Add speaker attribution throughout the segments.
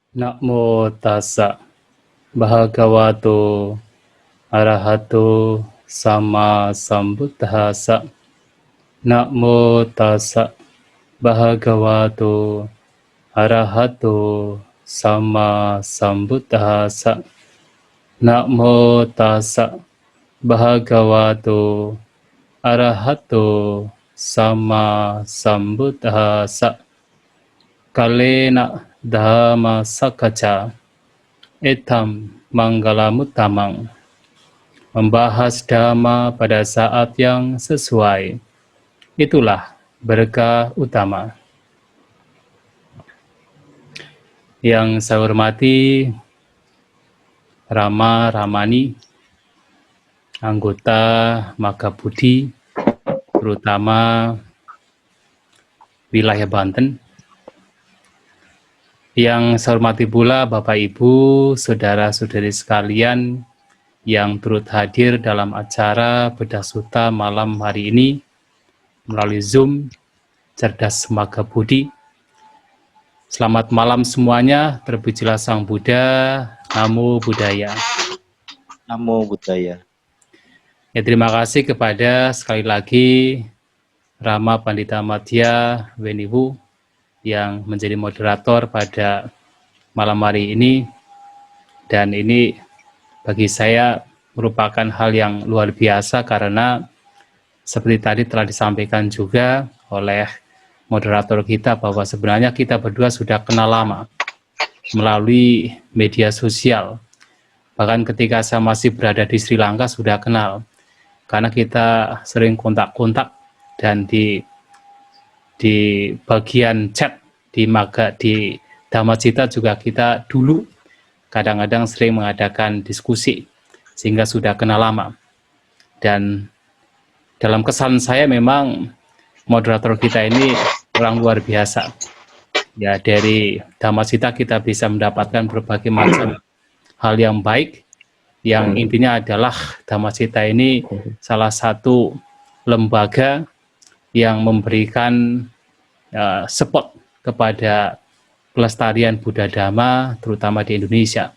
Speaker 1: Namo tassa bhagavato arahato sama sambuddhassa. Namo tassa bhagavato arahato sama sambuddhassa. Namo tassa bhagavato arahato sama sambuddhassa. Kalena dhamma sakkaca etam manggalamuttamang. Membahas dhamma pada saat yang sesuai, itulah berkah utama. Yang saya hormati Rama Ramani, anggota Magabudi, terutama wilayah Banten. Yang saya hormati pula Bapak Ibu, saudara-saudari sekalian yang turut hadir dalam acara Bedah Sutta malam hari ini melalui Zoom Cerdas Magabudi. Selamat malam semuanya, terpujilah Sang Buddha, Namo Buddhaya.
Speaker 2: Namo Buddhaya.
Speaker 1: Ya, terima kasih kepada sekali lagi Rama Pandita Madya Weniwu yang menjadi moderator pada malam hari ini, dan ini bagi saya merupakan hal yang luar biasa karena seperti tadi telah disampaikan juga oleh moderator kita bahwa sebenarnya kita berdua sudah kenal lama melalui media sosial. Bahkan ketika saya masih berada di Sri Lanka sudah kenal, karena kita sering kontak-kontak, dan di bagian chat di Dhammacita juga kita dulu kadang-kadang sering mengadakan diskusi, sehingga sudah kenal lama. Dan dalam kesan saya memang moderator kita ini orang luar biasa. Ya, dari Dhammacita kita bisa mendapatkan berbagai macam hal yang baik, yang intinya adalah Dhammacita ini salah satu lembaga yang memberikan support kepada pelestarian Buddha Dhamma, terutama di Indonesia.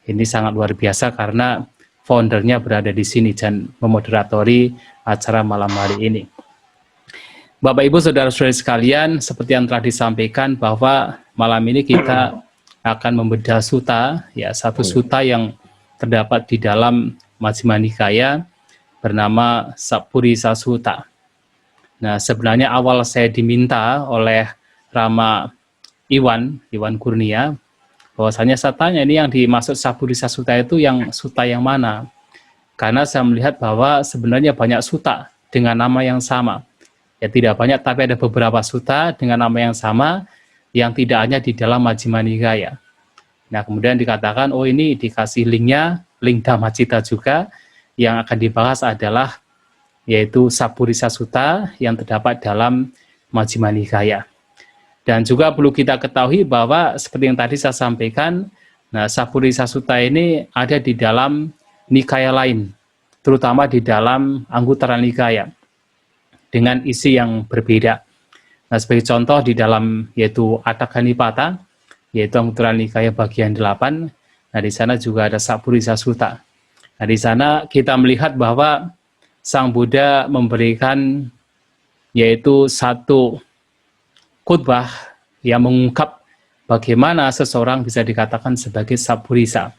Speaker 1: Ini sangat luar biasa karena foundernya berada di sini dan memoderatori acara malam hari ini. Bapak Ibu saudara-saudari sekalian, seperti yang telah disampaikan bahwa malam ini kita akan membedah sutta, ya, satu sutta yang terdapat di dalam Majjhima Nikaya bernama Sappurisa Sutta. Nah, sebenarnya awal saya diminta oleh Rama Iwan Kurnia, bahwasanya saya tanya, ini yang dimaksud Sappurisa Sutta itu yang sutta yang mana? Karena saya melihat bahwa sebenarnya banyak sutta dengan nama yang sama. Ya, tidak banyak, tapi ada beberapa sutta dengan nama yang sama yang tidak hanya di dalam Majjhima Nikaya. Nah, kemudian dikatakan, oh ini dikasih linknya, link Dhammacita juga, yang akan dibahas adalah yaitu Sappurisa Sutta yang terdapat dalam Majjhima Nikaya. Dan juga perlu kita ketahui bahwa seperti yang tadi saya sampaikan, nah, Sappurisa Sutta ini ada di dalam nikaya lain, terutama di dalam Anguttara Nikaya, dengan isi yang berbeda. Nah, sebagai contoh di dalam yaitu Atthakkanipata, yaitu Anguttara Nikaya bagian 8, nah di sana juga ada Sappurisa Sutta. Nah, di sana kita melihat bahwa Sang Buddha memberikan yaitu satu khutbah yang mengungkap bagaimana seseorang bisa dikatakan sebagai Sappurisa.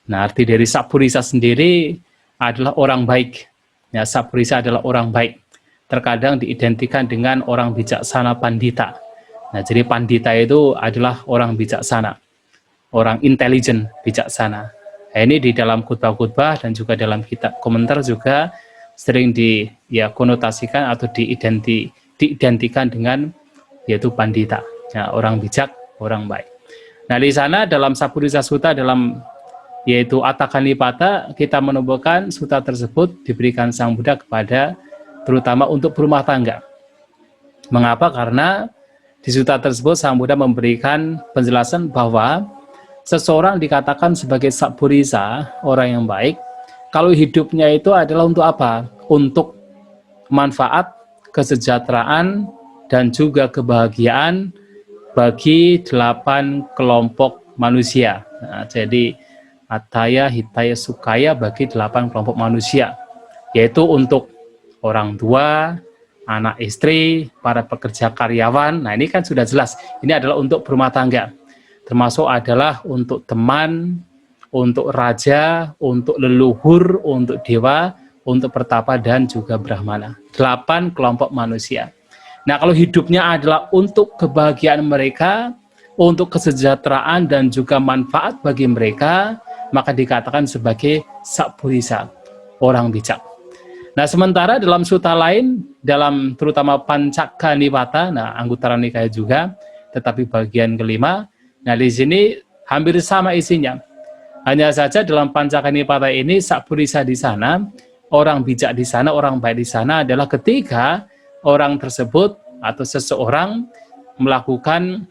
Speaker 1: Nah, arti dari Sappurisa sendiri adalah orang baik. Ya, Sappurisa adalah orang baik. Terkadang diidentikan dengan orang bijaksana pandita. Nah, jadi pandita itu adalah orang bijaksana, orang intelijen, bijaksana. Nah, ini di dalam khutbah-khutbah dan juga dalam kitab komentar juga sering konotasikan atau diidentikan dengan yaitu pandita, ya, orang bijak, orang baik. Nah, di sana dalam Sappurisa Sutta dalam yaitu Atthakkanipata kita menemukan sutta tersebut diberikan Sang Buddha kepada terutama untuk berumah tangga. Mengapa? Karena di sutta tersebut Sang Buddha memberikan penjelasan bahwa seseorang dikatakan sebagai Sappurisa, orang yang baik, kalau hidupnya itu adalah untuk apa? Untuk manfaat, kesejahteraan, dan juga kebahagiaan bagi 8 kelompok manusia. Nah, jadi ataya, hitaya, sukaya bagi 8 kelompok manusia, yaitu untuk orang tua, anak istri, para pekerja karyawan. Nah, ini kan sudah jelas. Ini adalah untuk berumah tangga. Termasuk adalah untuk teman, untuk raja, untuk leluhur, untuk dewa, untuk pertapa, dan juga brahmana. 8 kelompok manusia. Nah, kalau hidupnya adalah untuk kebahagiaan mereka, untuk kesejahteraan dan juga manfaat bagi mereka, maka dikatakan sebagai sakpurisa, orang bijak. Nah, sementara dalam sutta lain, dalam terutama Pancaka Niwata, nah Anguttara Nikaya juga, tetapi bagian kelima, nah di sini hampir sama isinya. Hanya saja dalam Pancaka Niwata ini, sakpurisa di sana, orang bijak di sana, orang baik di sana adalah ketika orang tersebut atau seseorang melakukan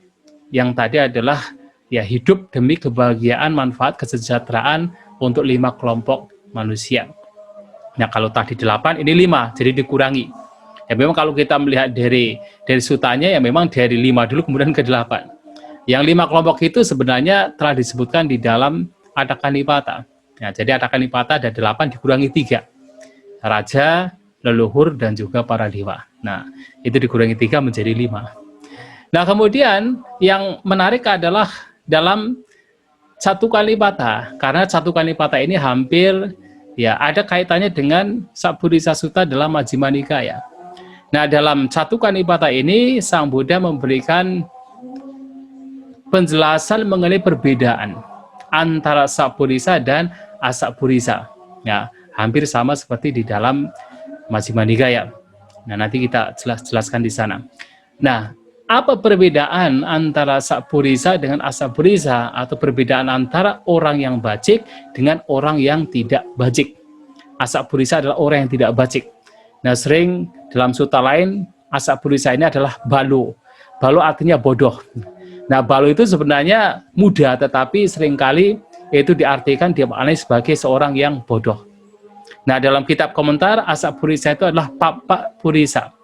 Speaker 1: yang tadi adalah ya hidup demi kebahagiaan, manfaat, kesejahteraan untuk 5 kelompok manusia. Nah, kalau tadi 8, ini 5, jadi dikurangi. Ya memang kalau kita melihat dari sutanya, ya memang dari 5 dulu kemudian ke 8. Yang 5 kelompok itu sebenarnya telah disebutkan di dalam Atthaka Nipata. Nah, jadi Atthaka Nipata ada 8 dikurangi 3. Raja, leluhur, dan juga para dewa. Nah, itu dikurangi 3 menjadi 5. Nah, kemudian yang menarik adalah dalam Catthaka Nipata, karena Catthaka Nipata ini hampir ya ada kaitannya dengan Sakpurisa Sutta dalam Majjhima Nikaya. Nah, dalam Catthaka Nipata ini Sang Buddha memberikan penjelasan mengenai perbedaan antara Sakpurisa dan Asakpurisa. Ya, hampir sama seperti di dalam Majjhima Nikaya. Nah, nanti kita jelaskan di sana. Nah, apa perbedaan antara Sakpurisa dengan Asakpurisa, atau perbedaan antara orang yang bajik dengan orang yang tidak bajik? Asakpurisa adalah orang yang tidak bajik. Nah, sering dalam sutta lain Asakpurisa ini adalah balo. Balo artinya bodoh. Nah, balo itu sebenarnya muda, tetapi seringkali itu diartikan dimaknai sebagai seorang yang bodoh. Nah, dalam kitab komentar Asakpurisa itu adalah Papa Purisa.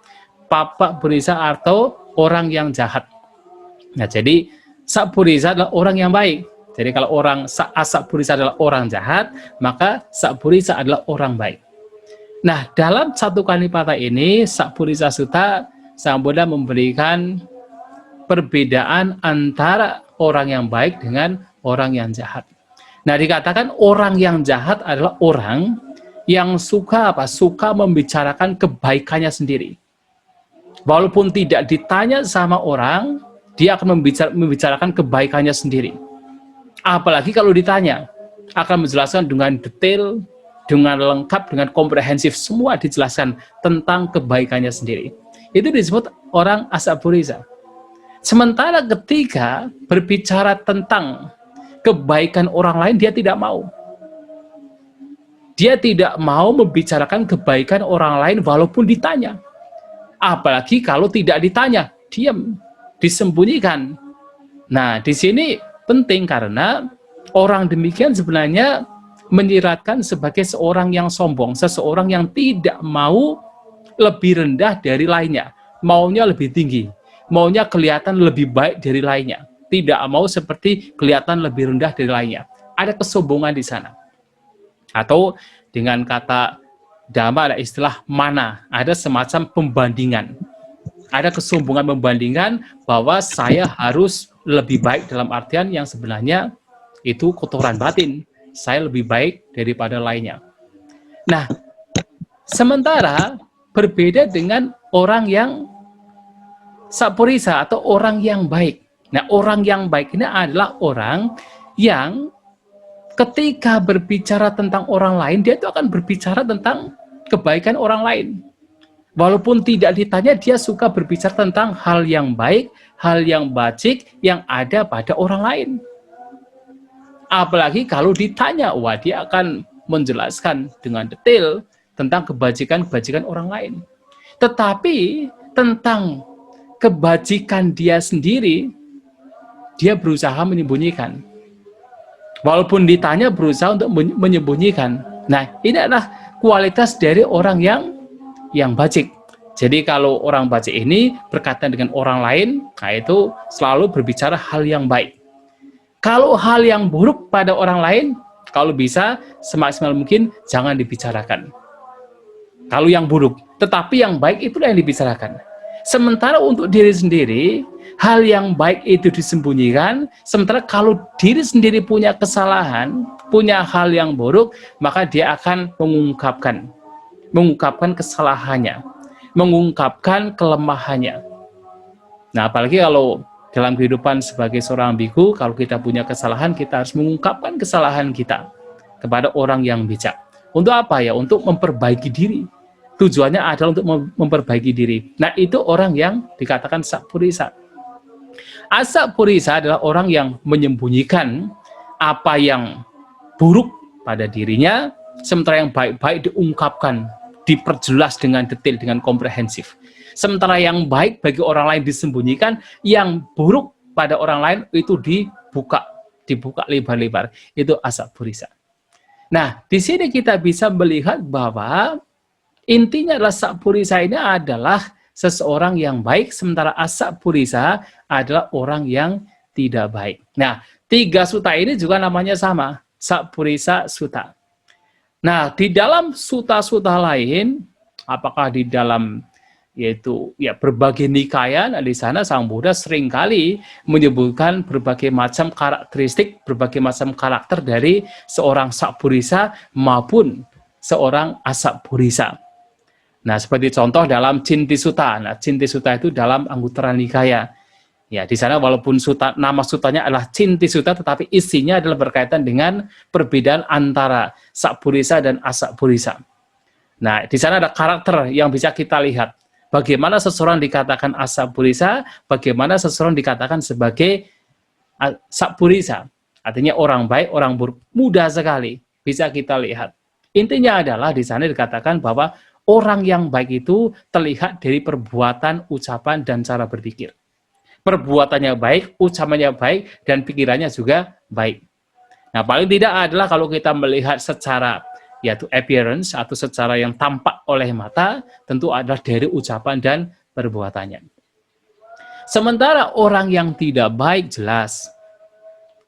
Speaker 1: Papa Purisa atau orang yang jahat. Nah, jadi Sakpurisa adalah orang yang baik. Jadi kalau orang Asakpurisa adalah orang jahat, maka Sakpurisa adalah orang baik. Nah, dalam Catthaka Nipata ini, Sakpurisa Sutta, Sang Buddha memberikan perbedaan antara orang yang baik dengan orang yang jahat. Nah, dikatakan orang yang jahat adalah orang yang suka apa? Suka membicarakan kebaikannya sendiri. Walaupun tidak ditanya sama orang, dia akan membicarakan kebaikannya sendiri. Apalagi kalau ditanya, akan menjelaskan dengan detail, dengan lengkap, dengan komprehensif, semua dijelaskan tentang kebaikannya sendiri. Itu disebut orang Asakpurisa. Sementara ketika berbicara tentang kebaikan orang lain, dia tidak mau. Dia tidak mau membicarakan kebaikan orang lain walaupun ditanya. Apalagi kalau tidak ditanya, diam, disembunyikan. Nah, di sini penting karena orang demikian sebenarnya menyiratkan sebagai seorang yang sombong, seseorang yang tidak mau lebih rendah dari lainnya, maunya lebih tinggi, maunya kelihatan lebih baik dari lainnya, tidak mau seperti kelihatan lebih rendah dari lainnya. Ada kesombongan di sana. Atau dengan kata Dhamma ada istilah mana, ada semacam pembandingan. Ada kesombongan membandingkan bahwa saya harus lebih baik dalam artian yang sebenarnya itu kotoran batin. Saya lebih baik daripada lainnya. Nah, sementara berbeda dengan orang yang Sakpurisa atau orang yang baik. Nah, orang yang baik ini adalah orang yang ketika berbicara tentang orang lain, dia itu akan berbicara tentang kebaikan orang lain. Walaupun tidak ditanya, dia suka berbicara tentang hal yang baik, hal yang bajik yang ada pada orang lain. Apalagi kalau ditanya, wah dia akan menjelaskan dengan detail tentang kebajikan-kebajikan orang lain. Tetapi tentang kebajikan dia sendiri, dia berusaha menyembunyikan. Walaupun ditanya, berusaha untuk menyembunyikan. Nah, ini adalah kualitas dari orang yang bajik. Jadi kalau orang bajik ini berkaitan dengan orang lain, nah itu selalu berbicara hal yang baik. Kalau hal yang buruk pada orang lain, kalau bisa semaksimal mungkin jangan dibicarakan. Kalau yang buruk, tetapi yang baik itulah yang dibicarakan. Sementara untuk diri sendiri, hal yang baik itu disembunyikan, sementara kalau diri sendiri punya kesalahan, punya hal yang buruk, maka dia akan mengungkapkan kesalahannya, mengungkapkan kelemahannya. Nah, apalagi kalau dalam kehidupan sebagai seorang biku, kalau kita punya kesalahan, kita harus mengungkapkan kesalahan kita kepada orang yang bijak. Untuk apa ya? Untuk memperbaiki diri. Tujuannya adalah untuk memperbaiki diri. Nah, itu orang yang dikatakan Sappurisa. Asapurisa adalah orang yang menyembunyikan apa yang buruk pada dirinya, sementara yang baik-baik diungkapkan, diperjelas dengan detail, dengan komprehensif. Sementara yang baik bagi orang lain disembunyikan, yang buruk pada orang lain itu dibuka lebar-lebar. Itu asapurisa. Nah, di sini kita bisa melihat bahwa intinya adalah Sappurisa ini adalah seseorang yang baik, sementara Asapurisa adalah orang yang tidak baik. Nah, 3 suta ini juga namanya sama, Sappurisa Sutta. Nah, di dalam suta-suta lain, apakah di dalam yaitu ya berbagai nikaya, nah di sana Sang Buddha seringkali menyebutkan berbagai macam karakteristik, berbagai macam karakter dari seorang Sappurisa maupun seorang Asapurisa. Nah, seperti contoh dalam Cinti Sutta. Nah, Cinti Sutta itu dalam Anguttara Nikaya. Ya, di sana walaupun nama sutanya adalah Cinti Sutta, tetapi isinya adalah berkaitan dengan perbedaan antara Sappurisa dan Asapurisa. Nah, di sana ada karakter yang bisa kita lihat. Bagaimana seseorang dikatakan Asapurisa, bagaimana seseorang dikatakan sebagai Sappurisa. Artinya orang baik, orang buruk. Mudah sekali bisa kita lihat. Intinya adalah di sana dikatakan bahwa orang yang baik itu terlihat dari perbuatan, ucapan, dan cara berpikir. Perbuatannya baik, ucapannya baik, dan pikirannya juga baik. Nah, paling tidak adalah kalau kita melihat secara yaitu appearance atau secara yang tampak oleh mata, tentu adalah dari ucapan dan perbuatannya. Sementara orang yang tidak baik jelas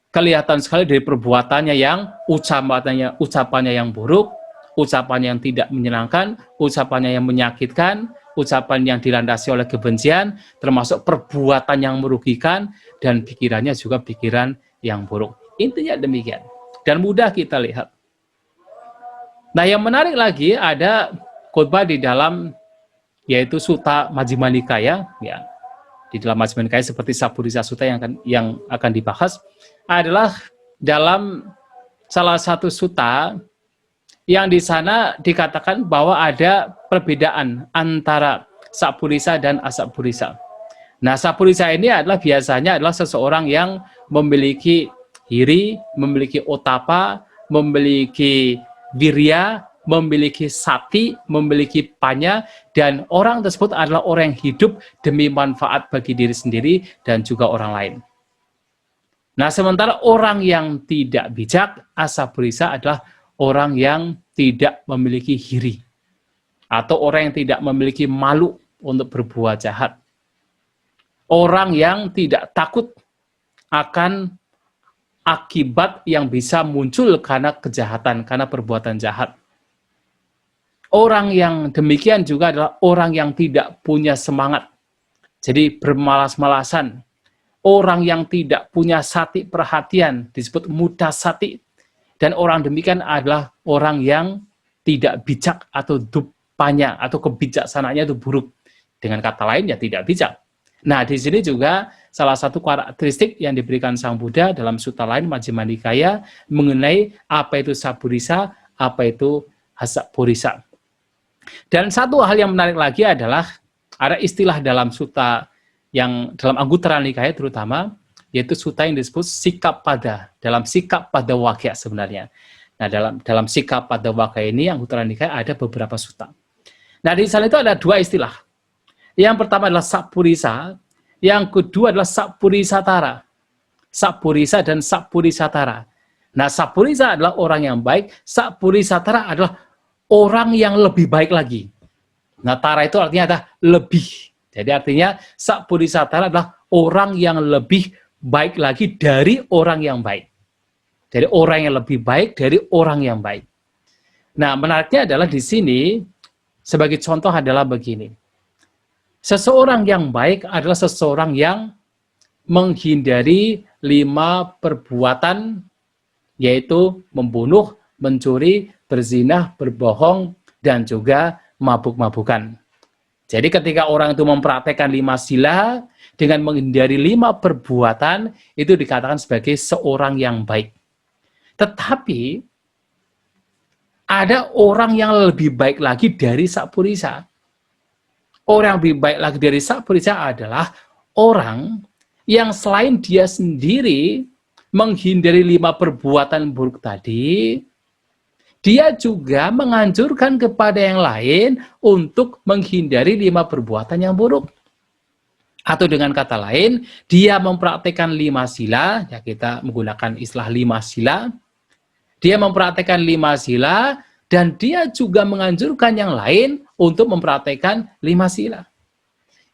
Speaker 1: kelihatan sekali dari perbuatannya yang ucapannya yang buruk, ucapan yang tidak menyenangkan, ucapannya yang menyakitkan, ucapan yang dilandasi oleh kebencian, termasuk perbuatan yang merugikan, dan pikirannya juga pikiran yang buruk. Intinya demikian. Dan mudah kita lihat. Nah, yang menarik lagi ada khotbah di dalam, yaitu Sutta Majjhima Nikaya, ya. Di dalam Majjhima Nikaya seperti Sappurisa Sutta yang akan dibahas, adalah dalam salah satu sutta yang di sana dikatakan bahwa ada perbedaan antara Sappurisa dan Asapurisa. Nah, Sappurisa ini biasanya adalah seseorang yang memiliki hiri, memiliki otapa, memiliki wirya, memiliki sati, memiliki panya, dan orang tersebut adalah orang yang hidup demi manfaat bagi diri sendiri dan juga orang lain. Nah, sementara orang yang tidak bijak, Asapurisa adalah orang yang tidak memiliki hiri, atau orang yang tidak memiliki malu untuk berbuat jahat. Orang yang tidak takut akan akibat yang bisa muncul karena kejahatan, karena perbuatan jahat. Orang yang demikian juga adalah orang yang tidak punya semangat, jadi bermalas-malasan. Orang yang tidak punya sati perhatian, disebut muda sati. Dan orang demikian adalah orang yang tidak bijak atau dupanya atau kebijaksanaannya itu buruk. Dengan kata lain ya tidak bijak. Nah, di sini juga salah satu karakteristik yang diberikan Sang Buddha dalam sutta lain Majjhima Nikaya mengenai apa itu Sappurisa, apa itu Asapurisa. Dan satu hal yang menarik lagi adalah ada istilah dalam sutta yang dalam Anguttara Nikaya terutama, yaitu sutta yang disebut sikap pada, dalam sikap pada wakya sebenarnya. Nah, dalam sikap pada wakya ini, Anguttara Nikaya ada beberapa sutta. Nah, di sana itu ada 2 istilah. Yang pertama adalah Sappurisa, yang kedua adalah Sappurisatara. Sappurisa dan Sappurisatara. Nah, Sappurisa adalah orang yang baik, Sappurisatara adalah orang yang lebih baik lagi. Nah, tara itu artinya adalah lebih. Jadi artinya Sappurisatara adalah orang yang lebih baik lagi dari orang yang baik. Dari orang yang lebih baik dari orang yang baik. Nah, menariknya adalah di sini, sebagai contoh adalah begini. Seseorang yang baik adalah seseorang yang menghindari 5 perbuatan, yaitu membunuh, mencuri, berzinah, berbohong, dan juga mabuk-mabukan. Jadi ketika orang itu mempraktekkan 5 sila, dengan menghindari 5 perbuatan, itu dikatakan sebagai seorang yang baik. Tetapi, ada orang yang lebih baik lagi dari Sakpurisa. Orang yang lebih baik lagi dari Sakpurisa adalah orang yang selain dia sendiri menghindari 5 perbuatan buruk tadi, dia juga menganjurkan kepada yang lain untuk menghindari 5 perbuatan yang buruk. Atau dengan kata lain, dia mempraktekkan 5 sila, ya kita menggunakan istilah 5 sila, dia mempraktekkan 5 sila, dan dia juga menganjurkan yang lain untuk mempraktekkan 5 sila.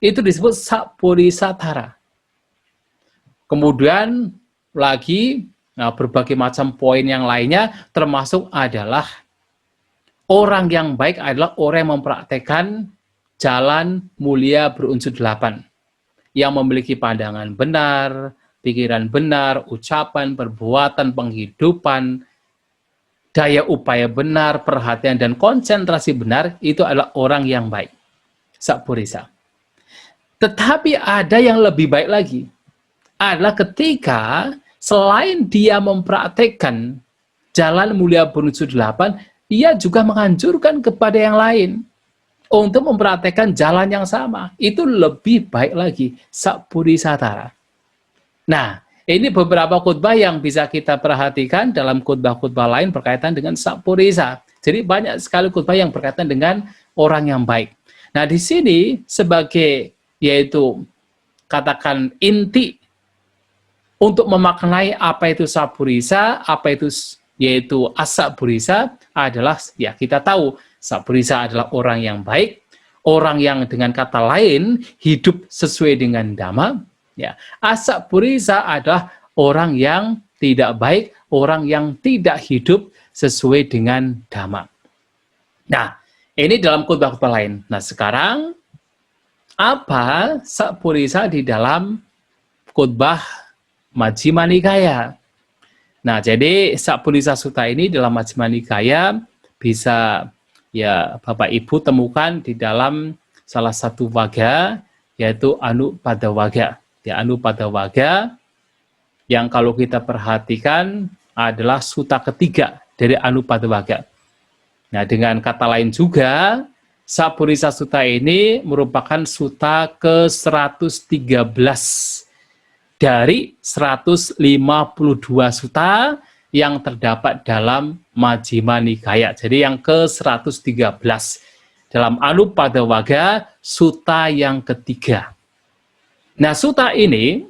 Speaker 1: Itu disebut Sakpurisatara. Kemudian lagi, berbagai macam poin yang lainnya, termasuk adalah orang yang baik adalah orang yang mempraktekkan jalan mulia berunsur 8. Yang memiliki pandangan benar, pikiran benar, ucapan, perbuatan, penghidupan, daya upaya benar, perhatian, dan konsentrasi benar, itu adalah orang yang baik. Sakpurisa. Tetapi ada yang lebih baik lagi. Adalah ketika selain dia mempraktekkan jalan mulia berunsur 8, ia juga menganjurkan kepada yang lain untuk mempraktekkan jalan yang sama. Itu lebih baik lagi. Sakpurisatara. Nah, ini beberapa khutbah yang bisa kita perhatikan dalam khutbah-khutbah lain berkaitan dengan Sakpurisa. Jadi banyak sekali khutbah yang berkaitan dengan orang yang baik. Nah, di sini sebagai yaitu katakan inti untuk memaknai apa itu Sakpurisa, apa itu yaitu Asakpurisa adalah ya kita tahu Sakpurisa adalah orang yang baik, orang yang dengan kata lain hidup sesuai dengan Dhamma. Ya, Asakpurisa adalah orang yang tidak baik, orang yang tidak hidup sesuai dengan Dhamma. Nah, ini dalam khutbah-khutbah lain. Nah, sekarang apa Sakpurisa di dalam khutbah Majjhima Nikaya? Nah, jadi Sakpurisa Sutta ini dalam Majjhima Nikaya bisa ya Bapak Ibu temukan di dalam salah satu waga, yaitu Anupadavaga. Ya, Anupadavaga yang kalau kita perhatikan adalah sutta ketiga dari Anupadavaga. Nah, dengan kata lain juga, Sakpurisa Sutta ini merupakan sutta ke-113 dari 152 sutta yang terdapat dalam Majjhima Nikaya. Jadi yang ke-113 dalam Anupadavaga, sutta yang ketiga. Nah, sutta ini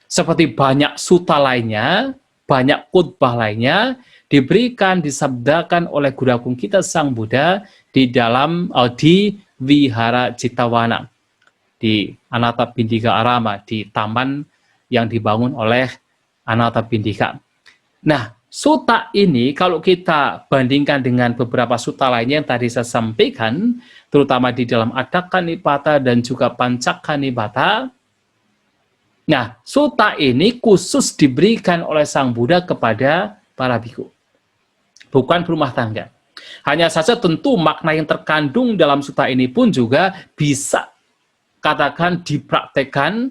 Speaker 1: seperti banyak sutta lainnya, banyak khutbah lainnya, diberikan, disabdakan oleh Guru Agung kita Sang Buddha di dalam di Vihara Citawana, di Anathapindika Arama, di taman yang dibangun oleh Anathapindika. Nah, sutta ini kalau kita bandingkan dengan beberapa sutta lainnya yang tadi saya sampaikan, terutama di dalam Addhaka Nipata dan juga Pancaka Nipata. Nah, sutta ini khusus diberikan oleh Sang Buddha kepada para bhikkhu, bukan berumah tangga. Hanya saja tentu makna yang terkandung dalam sutta ini pun juga bisa katakan dipraktekkan,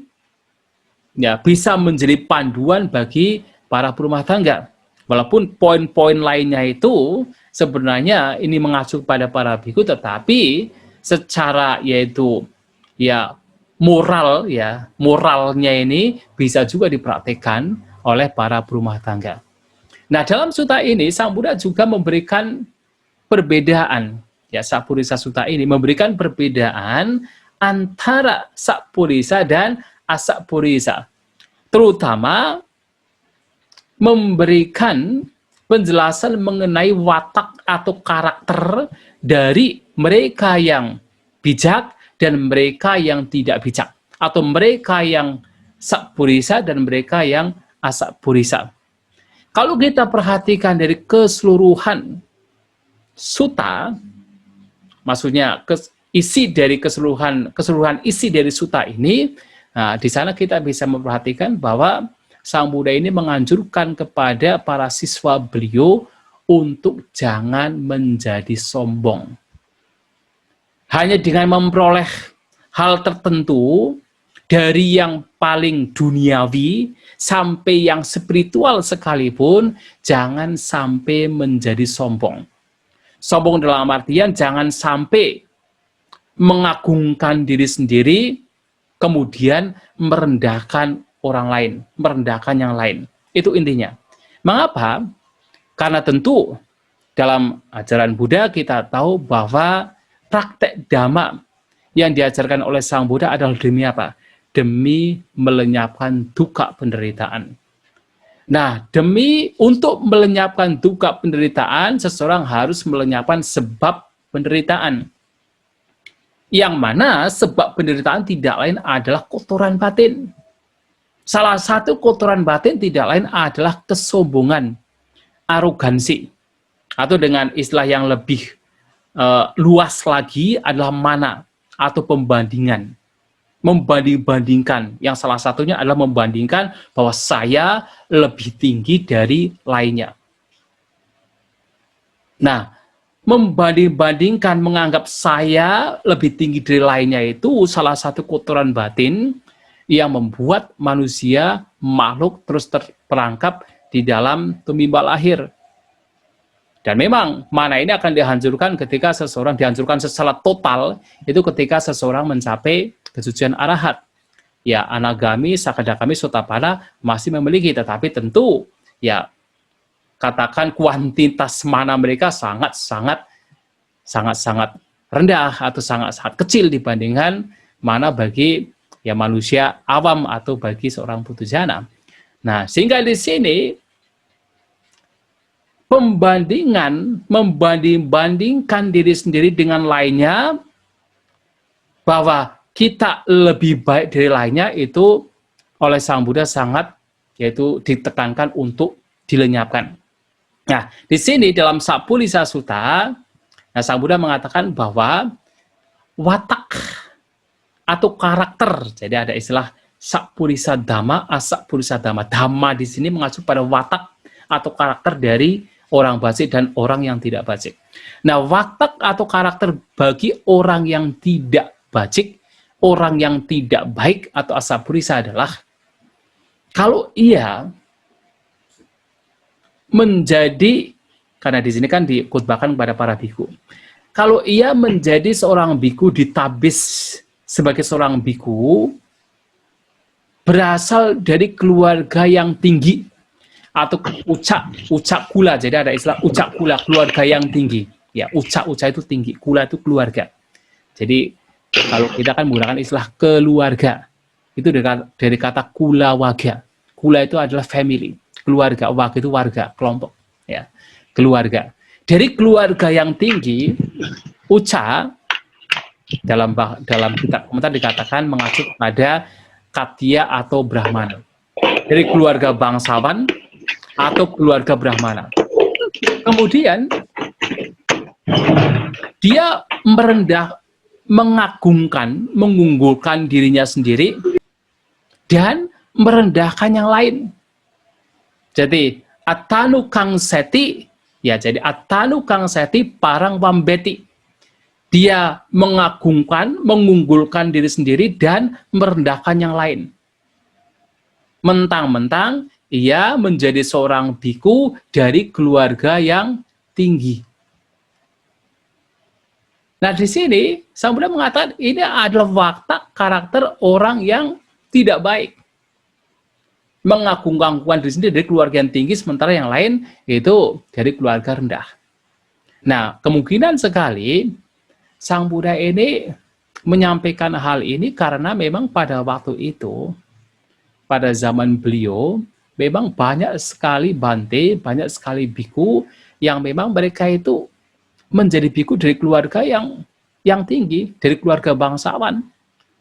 Speaker 1: ya bisa menjadi panduan bagi para berumah tangga. Walaupun poin-poin lainnya itu sebenarnya ini mengacu pada para bhikkhu, tetapi secara yaitu ya moral ya moralnya ini bisa juga dipraktekkan oleh para berumah tangga. Nah, dalam sutta ini Sang Buddha juga memberikan perbedaan, ya Sakpurisa Sutta ini memberikan perbedaan antara Sakpurisa dan Asakpurisa, terutama memberikan penjelasan mengenai watak atau karakter dari mereka yang bijak dan mereka yang tidak bijak, atau mereka yang sakpurisa dan mereka yang asakpurisa. Kalau kita perhatikan dari keseluruhan sutta, maksudnya isi dari keseluruhan isi dari sutta ini, nah, di sana kita bisa memperhatikan bahwa Sang Buddha ini menganjurkan kepada para siswa beliau untuk jangan menjadi sombong. Hanya dengan memperoleh hal tertentu, dari yang paling duniawi sampai yang spiritual sekalipun, jangan sampai menjadi sombong. Sombong dalam artian jangan sampai mengagungkan diri sendiri, kemudian merendahkan orang lain, merendahkan yang lain. Itu intinya. Mengapa? Karena tentu dalam ajaran Buddha kita tahu bahwa praktek dhamma yang diajarkan oleh Sang Buddha adalah demi apa? Demi melenyapkan duka penderitaan. Nah, untuk melenyapkan duka penderitaan, seseorang harus melenyapkan sebab penderitaan. Yang mana sebab penderitaan tidak lain adalah kotoran batin. Salah satu kotoran batin tidak lain adalah kesombongan, arogansi. Atau dengan istilah yang lebih luas lagi adalah mana atau pembandingan. Membanding-bandingkan, yang salah satunya adalah membandingkan bahwa saya lebih tinggi dari lainnya. Nah, membanding-bandingkan, menganggap saya lebih tinggi dari lainnya itu salah satu kotoran batin yang membuat manusia, makhluk terus terperangkap di dalam tumimbal lahir. Dan memang mana ini akan dihancurkan ketika seseorang dihancurkan secara total, itu ketika seseorang mencapai kesucian arahat. Ya, anagami, sakadagami, sotapanna masih memiliki, tetapi tentu ya katakan kuantitas mana mereka sangat-sangat rendah atau sangat-sangat kecil dibandingkan mana bagi ya manusia awam atau bagi seorang puthujana. Nah, sehingga di sini membanding-bandingkan diri sendiri dengan lainnya, bahwa kita lebih baik dari lainnya, itu oleh Sang Buddha sangat yaitu ditekankan untuk dilenyapkan. Nah, di sini dalam Sappurisa Sutta, nah, Sang Buddha mengatakan bahwa watak atau karakter, jadi ada istilah Sappurisa Dhamma, Asappurisa Dhamma. Dhamma di sini mengacu pada watak atau karakter dari orang bacik dan orang yang tidak bacik. Nah, watak atau karakter bagi orang yang tidak bacik, orang yang tidak baik atau asappurisa adalah kalau ia menjadi, karena di sini kan dikhutbahkan kepada para biku, kalau ia menjadi seorang biku ditabis sebagai seorang biku berasal dari keluarga yang tinggi atau ucak kula, jadi ada istilah ucak kula, keluarga yang tinggi. Ya, ucak itu tinggi, kula itu keluarga. Jadi kalau kita kan menggunakan istilah keluarga, itu dari kata kula waga. Kula itu adalah family, keluarga, waga itu warga, kelompok, ya, keluarga. Dari keluarga yang tinggi, uca dalam kitab komentar dikatakan mengacu pada Katya atau Brahmana. Dari keluarga bangsawan atau keluarga Brahmana. Kemudian dia mengagungkan, mengunggulkan dirinya sendiri dan merendahkan yang lain. Jadi atanu kang seti, ya, jadi atanu kang seti parang wambeti. Dia mengagungkan, mengunggulkan diri sendiri dan merendahkan yang lain. Mentang-mentang ia menjadi seorang biku dari keluarga yang tinggi. Nah, di sini Sang Buddha mengatakan ini adalah watak karakter orang yang tidak baik. Mengagung-agungkan diri sendiri dari keluarga yang tinggi, sementara yang lain itu dari keluarga rendah. Nah, kemungkinan sekali Sang Buddha ini menyampaikan hal ini karena memang pada waktu itu, pada zaman beliau, memang banyak sekali bante, banyak sekali biku yang memang mereka itu menjadi biku dari keluarga yang tinggi, dari keluarga bangsawan.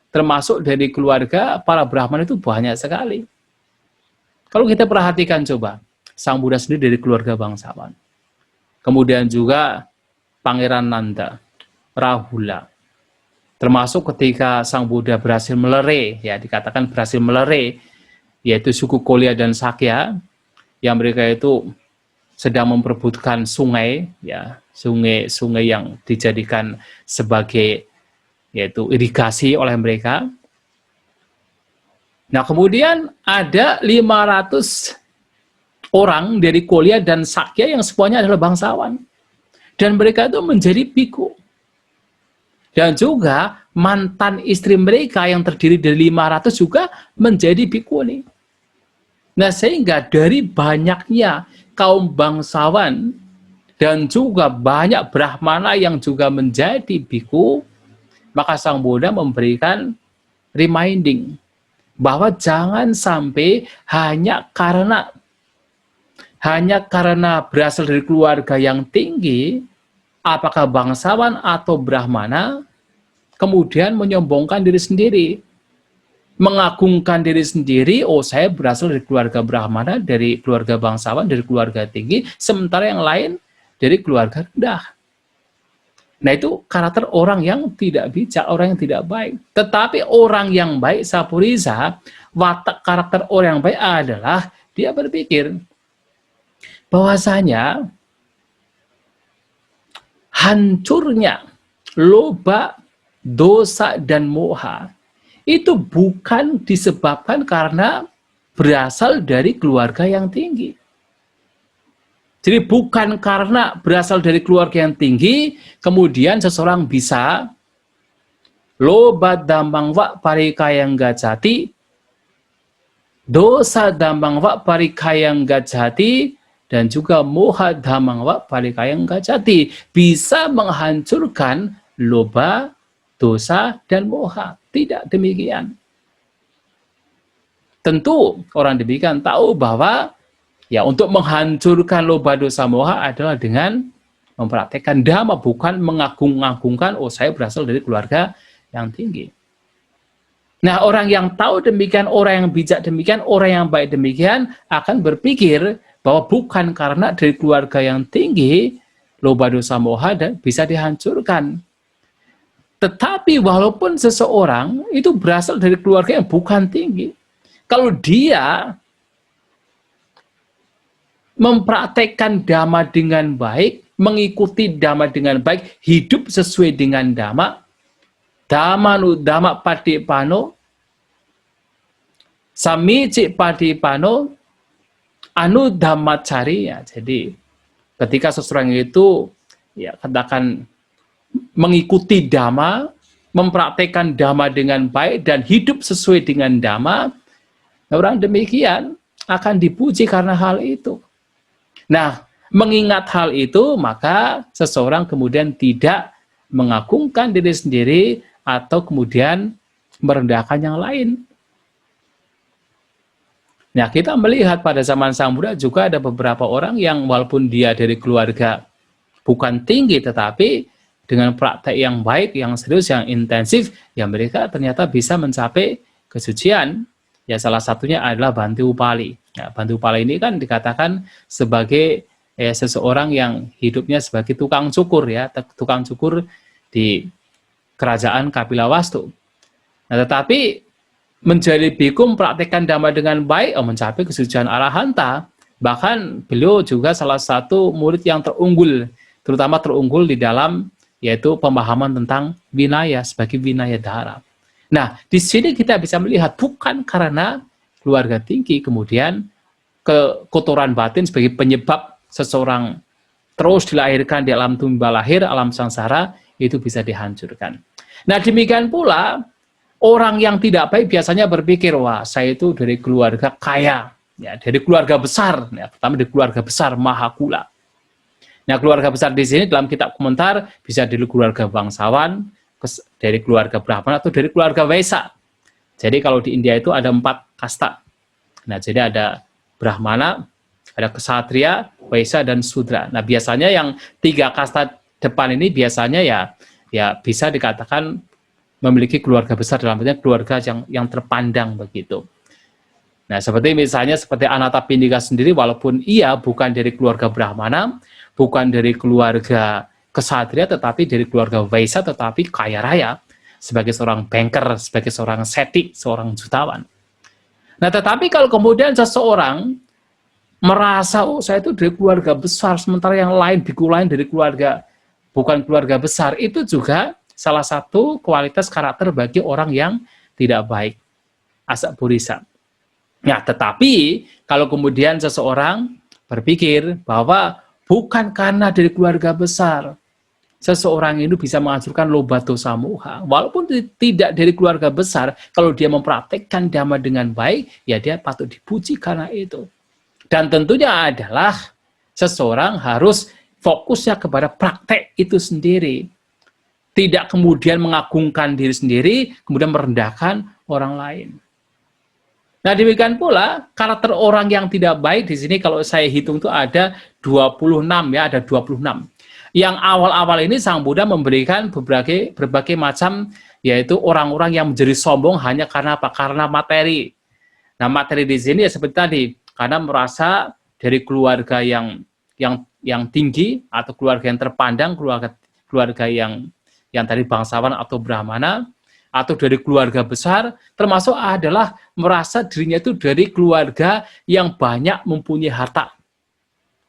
Speaker 1: termasuk dari keluarga para Brahmana itu banyak sekali. Kalau kita perhatikan coba, Sang Buddha sendiri dari keluarga bangsawan. Kemudian juga Pangeran Nanda, Rahula. Termasuk ketika Sang Buddha berhasil melerai, ya dikatakan berhasil melerai, yaitu suku Kolya dan Sakya, yang mereka itu sedang memperebutkan sungai, ya sungai-sungai yang dijadikan sebagai yaitu irigasi oleh mereka. Nah, kemudian ada 500 orang dari Kolya dan Sakya yang semuanya adalah bangsawan. Dan mereka itu menjadi biku. Dan juga mantan istri mereka yang terdiri dari 500 juga menjadi bikuni. Nah, sehingga dari banyaknya kaum bangsawan dan juga banyak Brahmana yang juga menjadi biku, maka Sang Buddha memberikan reminding bahwa jangan sampai hanya karena berasal dari keluarga yang tinggi, apakah bangsawan atau Brahmana, kemudian menyombongkan diri sendiri, mengagungkan diri sendiri, oh saya berasal dari keluarga Brahmana, dari keluarga bangsawan, dari keluarga tinggi, sementara yang lain dari keluarga rendah. Nah, itu karakter orang yang tidak bijak, orang yang tidak baik. Tetapi orang yang baik, Sapurisa, watak karakter orang yang baik adalah dia berpikir bahwasanya hancurnya loba, dosa, dan moha itu bukan disebabkan karena berasal dari keluarga yang tinggi. Jadi bukan karena berasal dari keluarga yang tinggi, kemudian seseorang bisa loba dambang wa parikayang gacati, dosa dambang wa parikayang gacati, dan juga moha dambang wa parikayang gacati. Bisa menghancurkan loba, dosa, dan moha. Tidak demikian. Tentu orang demikian tahu bahwa ya, untuk menghancurkan loba, dosa, moha adalah dengan mempraktekkan dhamma, bukan mengagung-agungkan, oh saya berasal dari keluarga yang tinggi. Nah, orang yang tahu demikian, orang yang bijak demikian, orang yang baik demikian, akan berpikir bahwa bukan karena dari keluarga yang tinggi, loba, dosa, moha dan bisa dihancurkan. Tetapi walaupun seseorang itu berasal dari keluarga yang bukan tinggi, kalau dia mempraktekkan dhamma dengan baik, mengikuti dhamma dengan baik, hidup sesuai dengan dhamma, dhammanu dhamma padipano, samici padipano, anu dhammacari. Ya, jadi ketika seseorang itu ya katakan mengikuti dhamma, mempraktekkan dhamma dengan baik dan hidup sesuai dengan dhamma, orang demikian akan dipuji karena hal itu. Nah, mengingat hal itu, maka seseorang kemudian tidak mengagungkan diri sendiri atau kemudian merendahkan yang lain. Nah, kita melihat pada zaman Sang Buddha juga ada beberapa orang yang walaupun dia dari keluarga bukan tinggi, tetapi dengan praktek yang baik, yang serius, yang intensif, ya mereka ternyata bisa mencapai kesucian. Ya, salah satunya adalah Bhante Upali. Ya, Bhante Upali ini kan dikatakan sebagai seseorang yang hidupnya sebagai tukang cukur, ya, tukang cukur di kerajaan Kapilawastu. Nah, tetapi menjadi biku, mempraktekkan dhamma dengan baik, mencapai kesucian arahanta. Bahkan beliau juga salah satu murid yang terunggul, terutama terunggul di dalam yaitu pemahaman tentang vinaya sebagai vinaya dhara. Nah, di sini kita bisa melihat bukan karena keluarga tinggi, kemudian kekotoran batin sebagai penyebab seseorang terus dilahirkan di alam tumba lahir, alam sangsara, itu bisa dihancurkan. Nah, demikian pula, orang yang tidak baik biasanya berpikir, wah saya itu dari keluarga kaya, ya, dari keluarga besar, ya, pertama dari keluarga besar Mahakula. Nah, keluarga besar di sini dalam kitab komentar bisa dari keluarga bangsawan, dari keluarga Brahmana, atau dari keluarga Waisa. Jadi kalau di India itu ada 4 kasta. Nah, jadi ada Brahmana, ada Ksatria, Waisa, dan Sudra. Nah, biasanya yang 3 kasta depan ini biasanya ya bisa dikatakan memiliki keluarga besar, dalam artinya keluarga yang terpandang begitu. Nah, seperti misalnya seperti Anathapindika sendiri, walaupun ia bukan dari keluarga Brahmana, bukan dari keluarga kesatria, tetapi dari keluarga Vaisya, tetapi kaya raya, sebagai seorang banker, sebagai seorang seti, seorang jutawan. Nah, tetapi kalau kemudian seseorang merasa, oh saya itu dari keluarga besar, sementara yang lain, biku lain dari keluarga, bukan keluarga besar, itu juga salah satu kualitas karakter bagi orang yang tidak baik, asapurisa. Nah, tetapi kalau kemudian seseorang berpikir bahwa bukan karena dari keluarga besar, seseorang itu bisa menghancurkan loba dosa moha. Walaupun tidak dari keluarga besar, kalau dia mempraktekkan dhamma dengan baik, ya dia patut dipuji karena itu. Dan tentunya adalah seseorang harus fokusnya kepada praktek itu sendiri. Tidak kemudian mengagungkan diri sendiri, kemudian merendahkan orang lain. Nah, demikian pula karakter orang yang tidak baik di sini kalau saya hitung itu ada 26 ya, ada 26. Yang awal-awal ini Sang Buddha memberikan berbagai macam, yaitu orang-orang yang menjadi sombong hanya karena apa? Karena materi. Nah, materi di sini ya seperti tadi, karena merasa dari keluarga yang tinggi atau keluarga yang terpandang, keluarga yang tadi bangsawan atau brahmana, atau dari keluarga besar, termasuk adalah merasa dirinya itu dari keluarga yang banyak mempunyai harta.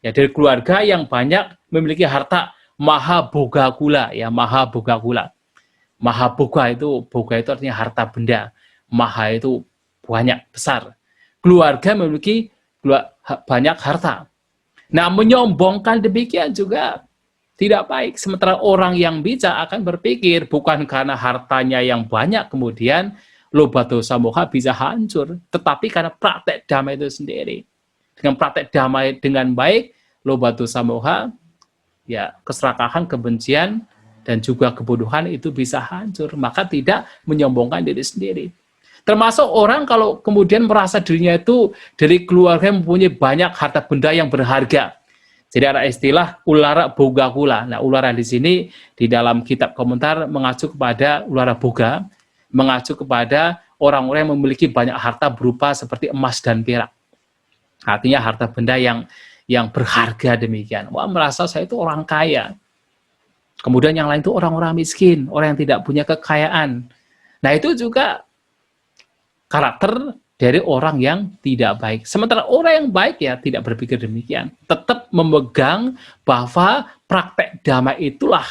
Speaker 1: Ya, dari keluarga yang banyak memiliki harta, maha boga gula, ya, maha boga gula. Maha boga itu artinya harta benda, maha itu banyak, besar. Keluarga memiliki banyak harta. Nah, menyombongkan demikian juga tidak baik. Sementara orang yang bijak akan berpikir bukan karena hartanya yang banyak kemudian loba dosa moha bisa hancur, tetapi karena praktek dhamma itu sendiri. Dengan praktek dhamma dengan baik, loba dosa moha, ya, keserakahan, kebencian, dan juga kebodohan itu bisa hancur. Maka tidak menyombongkan diri sendiri. Termasuk orang kalau kemudian merasa dirinya itu dari keluarga yang mempunyai banyak harta benda yang berharga. Jadi ada istilah ulara boga gula. Nah, ulara di sini di dalam kitab komentar mengacu kepada ulara boga, mengacu kepada orang-orang yang memiliki banyak harta berupa seperti emas dan perak. Artinya harta benda yang berharga demikian. Wah, merasa saya itu orang kaya. Kemudian yang lain itu orang-orang miskin, orang yang tidak punya kekayaan. Nah, itu juga karakter dari orang yang tidak baik. Sementara orang yang baik ya tidak berpikir demikian. Tetap memegang bahwa praktek dhamma itulah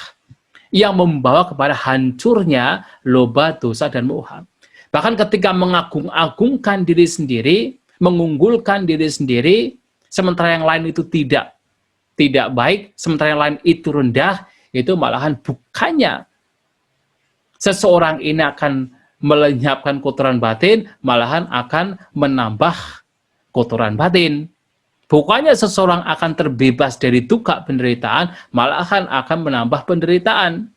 Speaker 1: yang membawa kepada hancurnya loba, dosa, dan moha. Bahkan ketika mengagung-agungkan diri sendiri, mengunggulkan diri sendiri, sementara yang lain itu tidak baik, sementara yang lain itu rendah, itu malahan bukannya seseorang ini akan melenyapkan kotoran batin, malahan akan menambah kotoran batin. Bukannya seseorang akan terbebas dari duka penderitaan, malahan akan menambah penderitaan,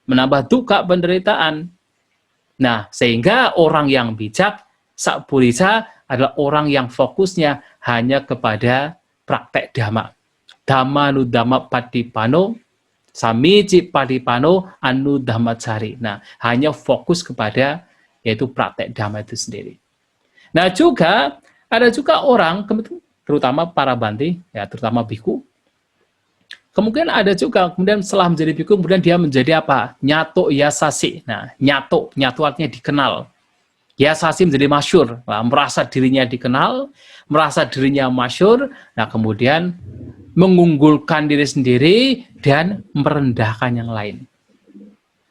Speaker 1: menambah duka penderitaan. Nah, sehingga orang yang bijak, sakpurisa, adalah orang yang fokusnya hanya kepada praktek dhamma. Dhamma nu dhamma patipano, samici padipano anu dhammacari. Nah, hanya fokus kepada yaitu praktek dhamma itu sendiri. Nah, juga ada juga orang, terutama para banti, ya terutama biku. Kemudian ada juga kemudian setelah menjadi biku, kemudian dia menjadi apa? Nyato yasasi. Nah, nyato artinya dikenal. Yasasi menjadi masyhur, merasa dirinya dikenal, merasa dirinya masyhur. Nah, kemudian mengunggulkan diri sendiri dan merendahkan yang lain.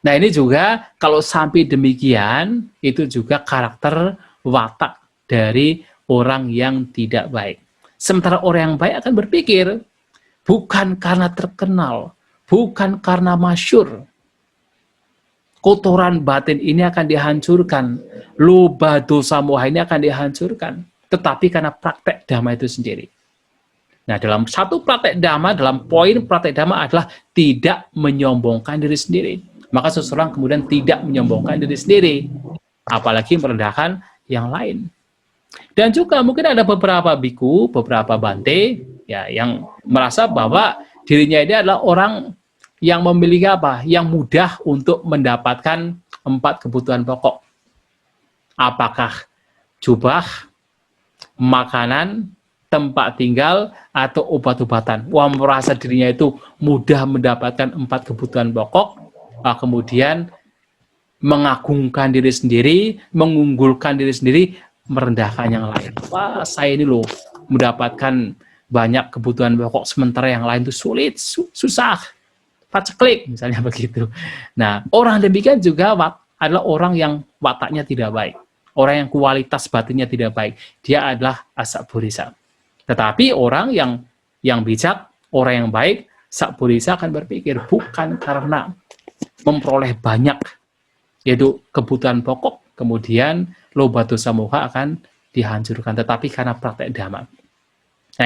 Speaker 1: Nah, ini juga kalau sampai demikian, itu juga karakter watak dari orang yang tidak baik. Sementara orang yang baik akan berpikir, bukan karena terkenal, bukan karena masyhur, kotoran batin ini akan dihancurkan, loba dosa moha ini akan dihancurkan, tetapi karena praktek dhamma itu sendiri. Nah, dalam satu praktek dhamma, dalam poin praktek dhamma adalah tidak menyombongkan diri sendiri. Maka seseorang kemudian tidak menyombongkan diri sendiri, apalagi merendahkan yang lain. Dan juga mungkin ada beberapa biku, beberapa bante, ya, yang merasa bahwa dirinya ini adalah orang yang memiliki apa? Yang mudah untuk mendapatkan 4 kebutuhan pokok. Apakah jubah, makanan, tempat tinggal, atau obat-obatan. Wah, merasa dirinya itu mudah mendapatkan 4 kebutuhan pokok, kemudian mengagungkan diri sendiri, mengunggulkan diri sendiri, merendahkan yang lain. Wah, saya ini loh mendapatkan banyak kebutuhan pokok, sementara yang lain itu sulit, susah, paceklik, misalnya begitu. Nah, orang demikian juga adalah orang yang wataknya tidak baik. Orang yang kualitas batinnya tidak baik. Dia adalah asabulisa. Tetapi orang yang bijak, orang yang baik, sabulisa akan berpikir bukan karena memperoleh banyak, yaitu kebutuhan pokok, kemudian loba dosa moha akan dihancurkan, tetapi karena praktek dhamma. Nah,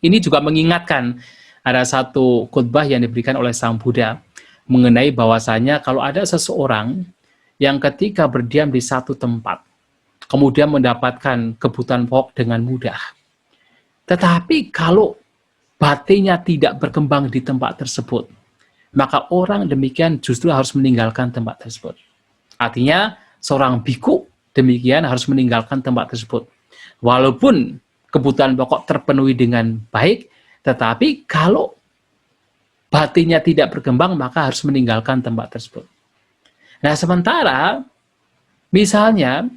Speaker 1: ini juga mengingatkan ada satu khutbah yang diberikan oleh Sang Buddha mengenai bahwasanya kalau ada seseorang yang ketika berdiam di satu tempat, kemudian mendapatkan kebutuhan pokok dengan mudah, tetapi kalau batinnya tidak berkembang di tempat tersebut, maka orang demikian justru harus meninggalkan tempat tersebut. Artinya, seorang biku demikian harus meninggalkan tempat tersebut. Walaupun kebutuhan pokok terpenuhi dengan baik, tetapi kalau batinnya tidak berkembang, maka harus meninggalkan tempat tersebut. Nah, sementara, misalnya,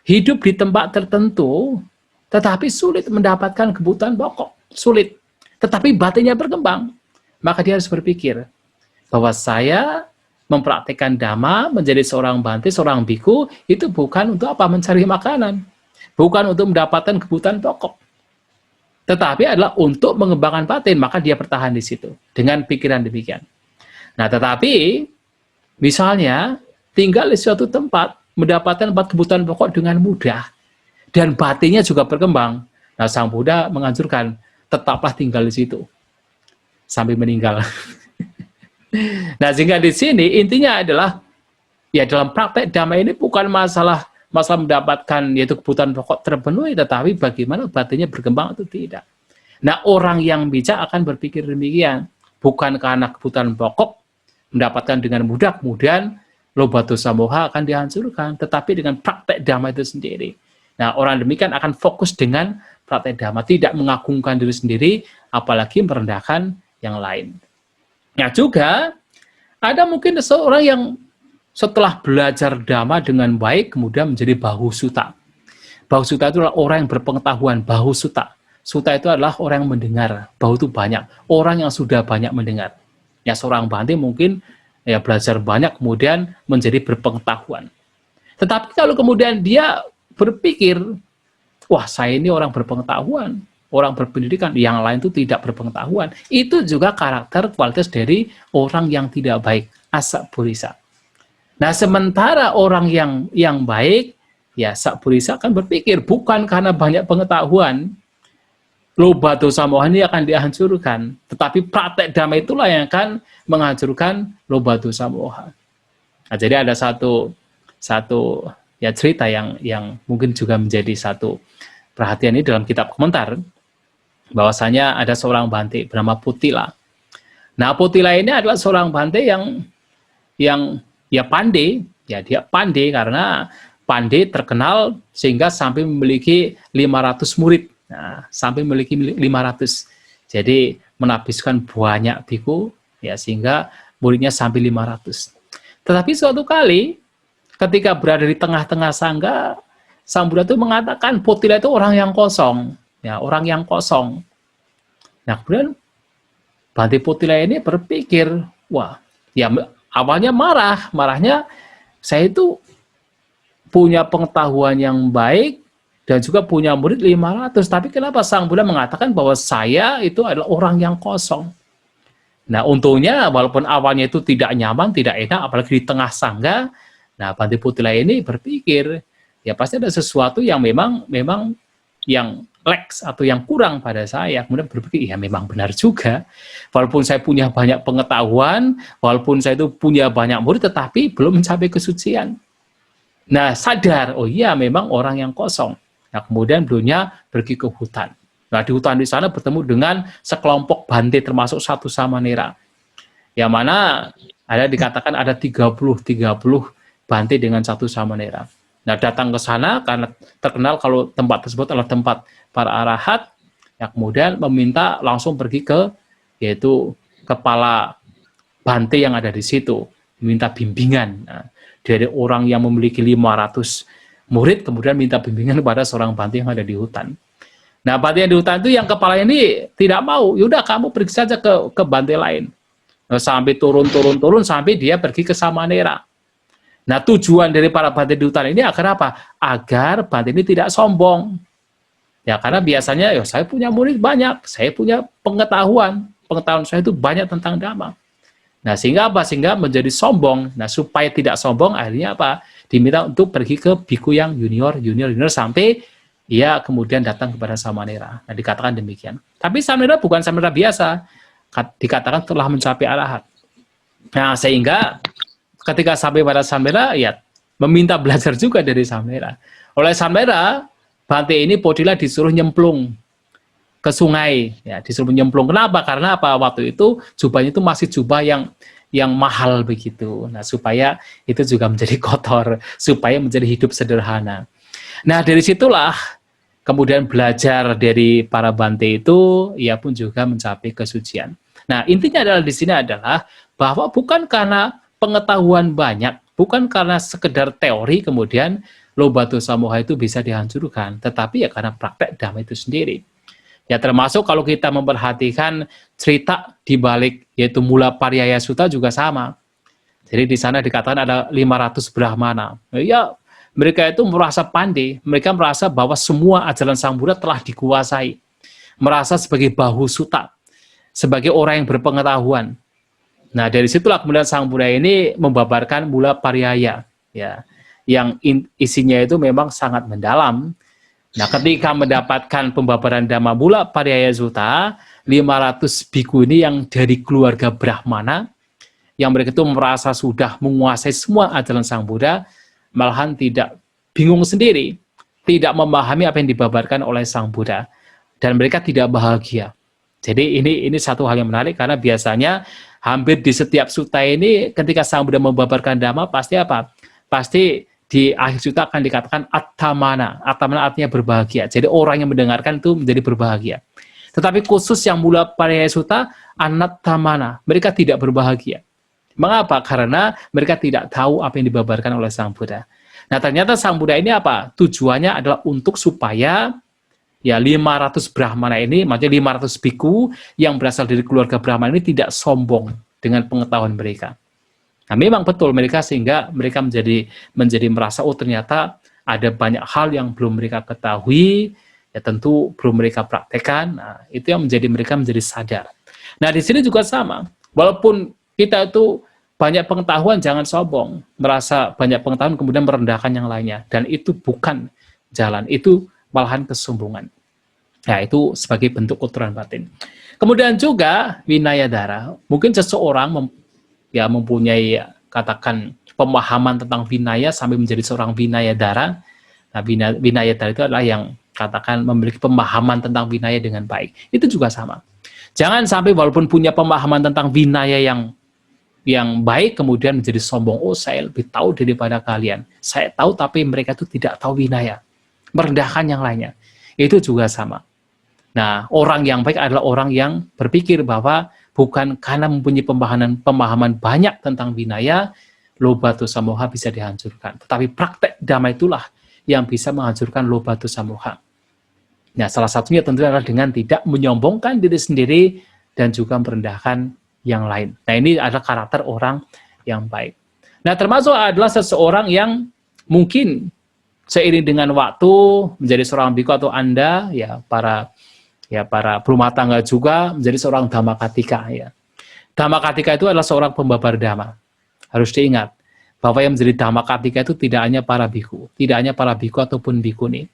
Speaker 1: hidup di tempat tertentu, tetapi sulit mendapatkan kebutuhan pokok. Sulit. Tetapi batinnya berkembang. Maka dia harus berpikir bahwa saya mempraktikkan dhamma, menjadi seorang bhante, seorang biku, itu bukan untuk apa? Mencari makanan. Bukan untuk mendapatkan kebutuhan pokok. Tetapi adalah untuk mengembangkan batin, maka dia bertahan di situ. Dengan pikiran demikian. Nah, tetapi, misalnya, tinggal di suatu tempat, mendapatkan 4 kebutuhan pokok dengan mudah. Dan batinnya juga berkembang. Nah, Sang Buddha menganjurkan, tetaplah tinggal di situ. Sampai meninggal. Nah, sehingga di sini intinya adalah, ya dalam praktek dhamma ini bukan masalah mendapatkan yaitu kebutuhan pokok terpenuhi, tetapi bagaimana batinnya berkembang atau tidak. Nah, orang yang bijak akan berpikir demikian, bukan karena kebutuhan pokok mendapatkan dengan mudah, kemudian loba dosa moha akan dihancurkan, tetapi dengan praktek dhamma itu sendiri. Nah, orang demikian akan fokus dengan praktek dhamma, tidak mengagungkan diri sendiri, apalagi merendahkan yang lain. Nah, juga ada mungkin seseorang yang setelah belajar dhamma dengan baik, kemudian menjadi bahusuta. Bahusuta itu adalah orang yang berpengetahuan, bahusuta. Suta itu adalah orang yang mendengar, bahu itu banyak, orang yang sudah banyak mendengar. Ya, seorang bhante mungkin ya belajar banyak, kemudian menjadi berpengetahuan. Tetapi kalau kemudian dia berpikir, wah saya ini orang berpengetahuan, orang berpendidikan, yang lain itu tidak berpengetahuan, itu juga karakter kualitas dari orang yang tidak baik, asabulisa. Nah, sementara orang yang baik, ya sabulisa akan berpikir, bukan karena banyak pengetahuan, loba dosa moha ini akan dihancurkan, tetapi praktek dhamma itulah yang akan menghancurkan loba dosa moha. Nah, jadi ada satu ya cerita yang mungkin juga menjadi satu perhatian ini dalam kitab komentar, bahwasanya ada seorang bhante bernama Putila. Nah, Putila ini adalah seorang bhante yang ya pandai, ya dia pandai karena pandai terkenal sehingga sampai memiliki 500 murid. Nah, sampai memiliki 500. Jadi menabiskan banyak biku ya sehingga muridnya sampai 500. Tetapi suatu kali ketika berada di tengah-tengah sangga, Sang Buddha itu mengatakan Putila itu orang yang kosong, ya orang yang kosong. Nah, kemudian Bhante Putila ini berpikir, wah, ya awalnya marahnya saya itu punya pengetahuan yang baik dan juga punya murid 500, tapi kenapa Sang Buddha mengatakan bahwa saya itu adalah orang yang kosong? Nah, untungnya walaupun awalnya itu tidak nyaman, tidak enak, apalagi di tengah sangga, nah Bhante Putila ini berpikir, ya pasti ada sesuatu yang memang yang leks atau yang kurang pada saya. Kemudian berpikir, ya memang benar juga. Walaupun saya punya banyak pengetahuan, walaupun saya itu punya banyak murid, tetapi belum mencapai kesucian. Nah, sadar, oh iya memang orang yang kosong. Nah, kemudian beliau pergi ke hutan. Nah, di hutan di sana bertemu dengan sekelompok bhante termasuk satu samanera. Yang mana ada dikatakan ada 30 Bante dengan satu samanera. Nah, datang ke sana karena terkenal kalau tempat tersebut adalah tempat para arahat, ya kemudian meminta langsung pergi ke yaitu kepala Bante yang ada di situ, minta bimbingan. Nah, dari orang yang memiliki 500 murid kemudian minta bimbingan kepada seorang Bante yang ada di hutan. Nah, Bante yang di hutan itu yang kepala ini tidak mau, yaudah kamu pergi saja ke Bante lain. Nah, sampai turun sampai dia pergi ke Samanera. Nah, tujuan dari para Bante di hutan ini agar apa? Agar Bante ini tidak sombong. Ya, karena biasanya ya saya punya murid banyak, saya punya pengetahuan saya itu banyak tentang Dhamma. Nah, sehingga apa? Sehingga menjadi sombong. Nah, supaya tidak sombong, akhirnya apa? Diminta untuk pergi ke biku yang junior sampai ia kemudian datang kepada Samanera. Nah, dikatakan demikian. Tapi Samanera bukan Samanera biasa. Dikatakan telah mencapai arahat. Nah, sehingga ketika sampai pada Samanera, ya meminta belajar juga dari Samanera. Oleh Samanera, Bante ini Bodhila disuruh nyemplung ke sungai, ya disuruh nyemplung. Kenapa? Karena apa? Waktu itu jubahnya itu masih jubah yang mahal begitu. Nah, supaya itu juga menjadi kotor, supaya menjadi hidup sederhana. Nah, dari situlah kemudian belajar dari para Bante itu, ia pun juga mencapai kesucian. Nah, intinya adalah di sini adalah bahwa bukan karena pengetahuan banyak, bukan karena sekedar teori kemudian Lobha Dosa Moha itu bisa dihancurkan, tetapi ya karena praktek Dhamma itu sendiri. Ya, termasuk kalau kita memperhatikan cerita di balik yaitu Mula Paryaya Sutta juga sama. Jadi di sana dikatakan ada 500 Brahmana. Ya, mereka itu merasa pandai, mereka merasa bahwa semua ajaran Sang Buddha telah dikuasai. Merasa sebagai bahu sutta, sebagai orang yang berpengetahuan. Nah, dari situlah kemudian Sang Buddha ini membabarkan Mula Paryaya, ya, yang isinya itu memang sangat mendalam. Nah, ketika mendapatkan pembabaran Dhamma Mula Paryaya Sutta, 500 biku ini yang dari keluarga Brahmana, yang mereka itu merasa sudah menguasai semua ajaran Sang Buddha, malahan tidak bingung sendiri, tidak memahami apa yang dibabarkan oleh Sang Buddha, dan mereka tidak bahagia. Jadi ini satu hal yang menarik, karena biasanya hampir di setiap sutta ini ketika Sang Buddha membabarkan Dhamma, pasti apa? Pasti di akhir sutta akan dikatakan attamana. Attamana artinya berbahagia. Jadi orang yang mendengarkan itu menjadi berbahagia. Tetapi khusus yang Mula Paryaya Sutta, anattamana. Mereka tidak berbahagia. Mengapa? Karena mereka tidak tahu apa yang dibabarkan oleh Sang Buddha. Nah, ternyata Sang Buddha ini apa? Tujuannya adalah untuk supaya ya 500 Brahmana ini, maksudnya 500 biku yang berasal dari keluarga Brahmana ini tidak sombong dengan pengetahuan mereka. Nah, memang betul mereka, sehingga mereka menjadi merasa, oh ternyata ada banyak hal yang belum mereka ketahui, ya tentu belum mereka praktekkan. Nah, itu yang mereka menjadi sadar. Nah, di sini juga sama. Walaupun kita itu banyak pengetahuan, jangan sombong. Merasa banyak pengetahuan kemudian merendahkan yang lainnya. Dan itu bukan jalan, itu malahan kesombongan. Nah, itu sebagai bentuk kotoran batin. Kemudian juga Vinayadhara. Mungkin seseorang mempunyai katakan pemahaman tentang Vinaya sampai menjadi seorang Vinayadhara. Nah, Vinayadhara itu adalah yang katakan memiliki pemahaman tentang Vinaya dengan baik. Itu juga sama. Jangan sampai walaupun punya pemahaman tentang Vinaya yang baik kemudian menjadi sombong. Oh, saya lebih tahu daripada kalian. Saya tahu tapi mereka itu tidak tahu Vinaya. Merendahkan yang lainnya. Itu juga sama. Nah, orang yang baik adalah orang yang berpikir bahwa bukan karena mempunyai pemahaman banyak tentang Vinaya, Lobha Dosa Moha bisa dihancurkan. Tetapi praktek Dhamma itulah yang bisa menghancurkan Lobha Dosa Moha. Nah, salah satunya tentunya adalah dengan tidak menyombongkan diri sendiri dan juga merendahkan yang lain. Nah, ini adalah karakter orang yang baik. Nah, termasuk adalah seseorang yang mungkin seiring dengan waktu menjadi seorang biku atau Anda, ya para rumah tangga juga menjadi seorang Dhammakatika. Ya. Dhammakatika itu adalah seorang pembabar Dhamma. Harus diingat bahwa yang menjadi Dhammakatika itu tidak hanya para biku, tidak hanya para biku ataupun bikuni.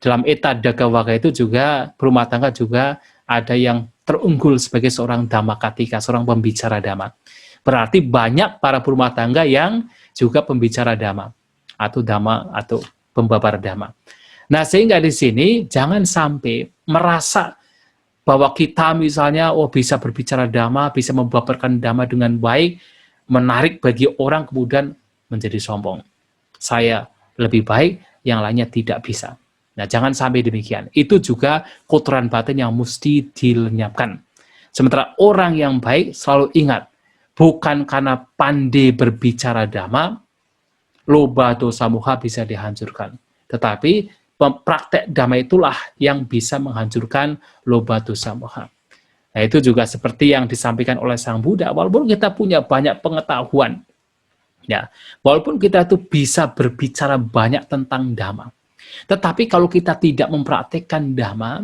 Speaker 1: Dalam Etta Dagawaka itu juga rumah tangga juga ada yang terunggul sebagai seorang Dhammakatika, seorang pembicara Dhamma. Berarti banyak para rumah tangga yang juga pembicara Dhamma atau pembabar Dhamma. Nah, sehingga di sini jangan sampai merasa bahwa kita misalnya bisa berbicara Dhamma, bisa membabarkan Dhamma dengan baik, menarik bagi orang kemudian menjadi sombong. saya lebih baik, yang lainnya tidak bisa. Nah, jangan sampai demikian. Itu juga kotoran batin yang mesti dilenyapkan. Sementara orang yang baik selalu ingat, bukan karena pandai berbicara dhamma, loba dosa moha bisa dihancurkan. Tetapi praktek dhamma itulah yang bisa menghancurkan loba dosa moha. Nah, itu juga seperti yang disampaikan oleh Sang Buddha, walaupun kita punya banyak pengetahuan, ya, walaupun kita itu bisa berbicara banyak tentang dhamma, tetapi kalau kita tidak mempraktekkan dhamma,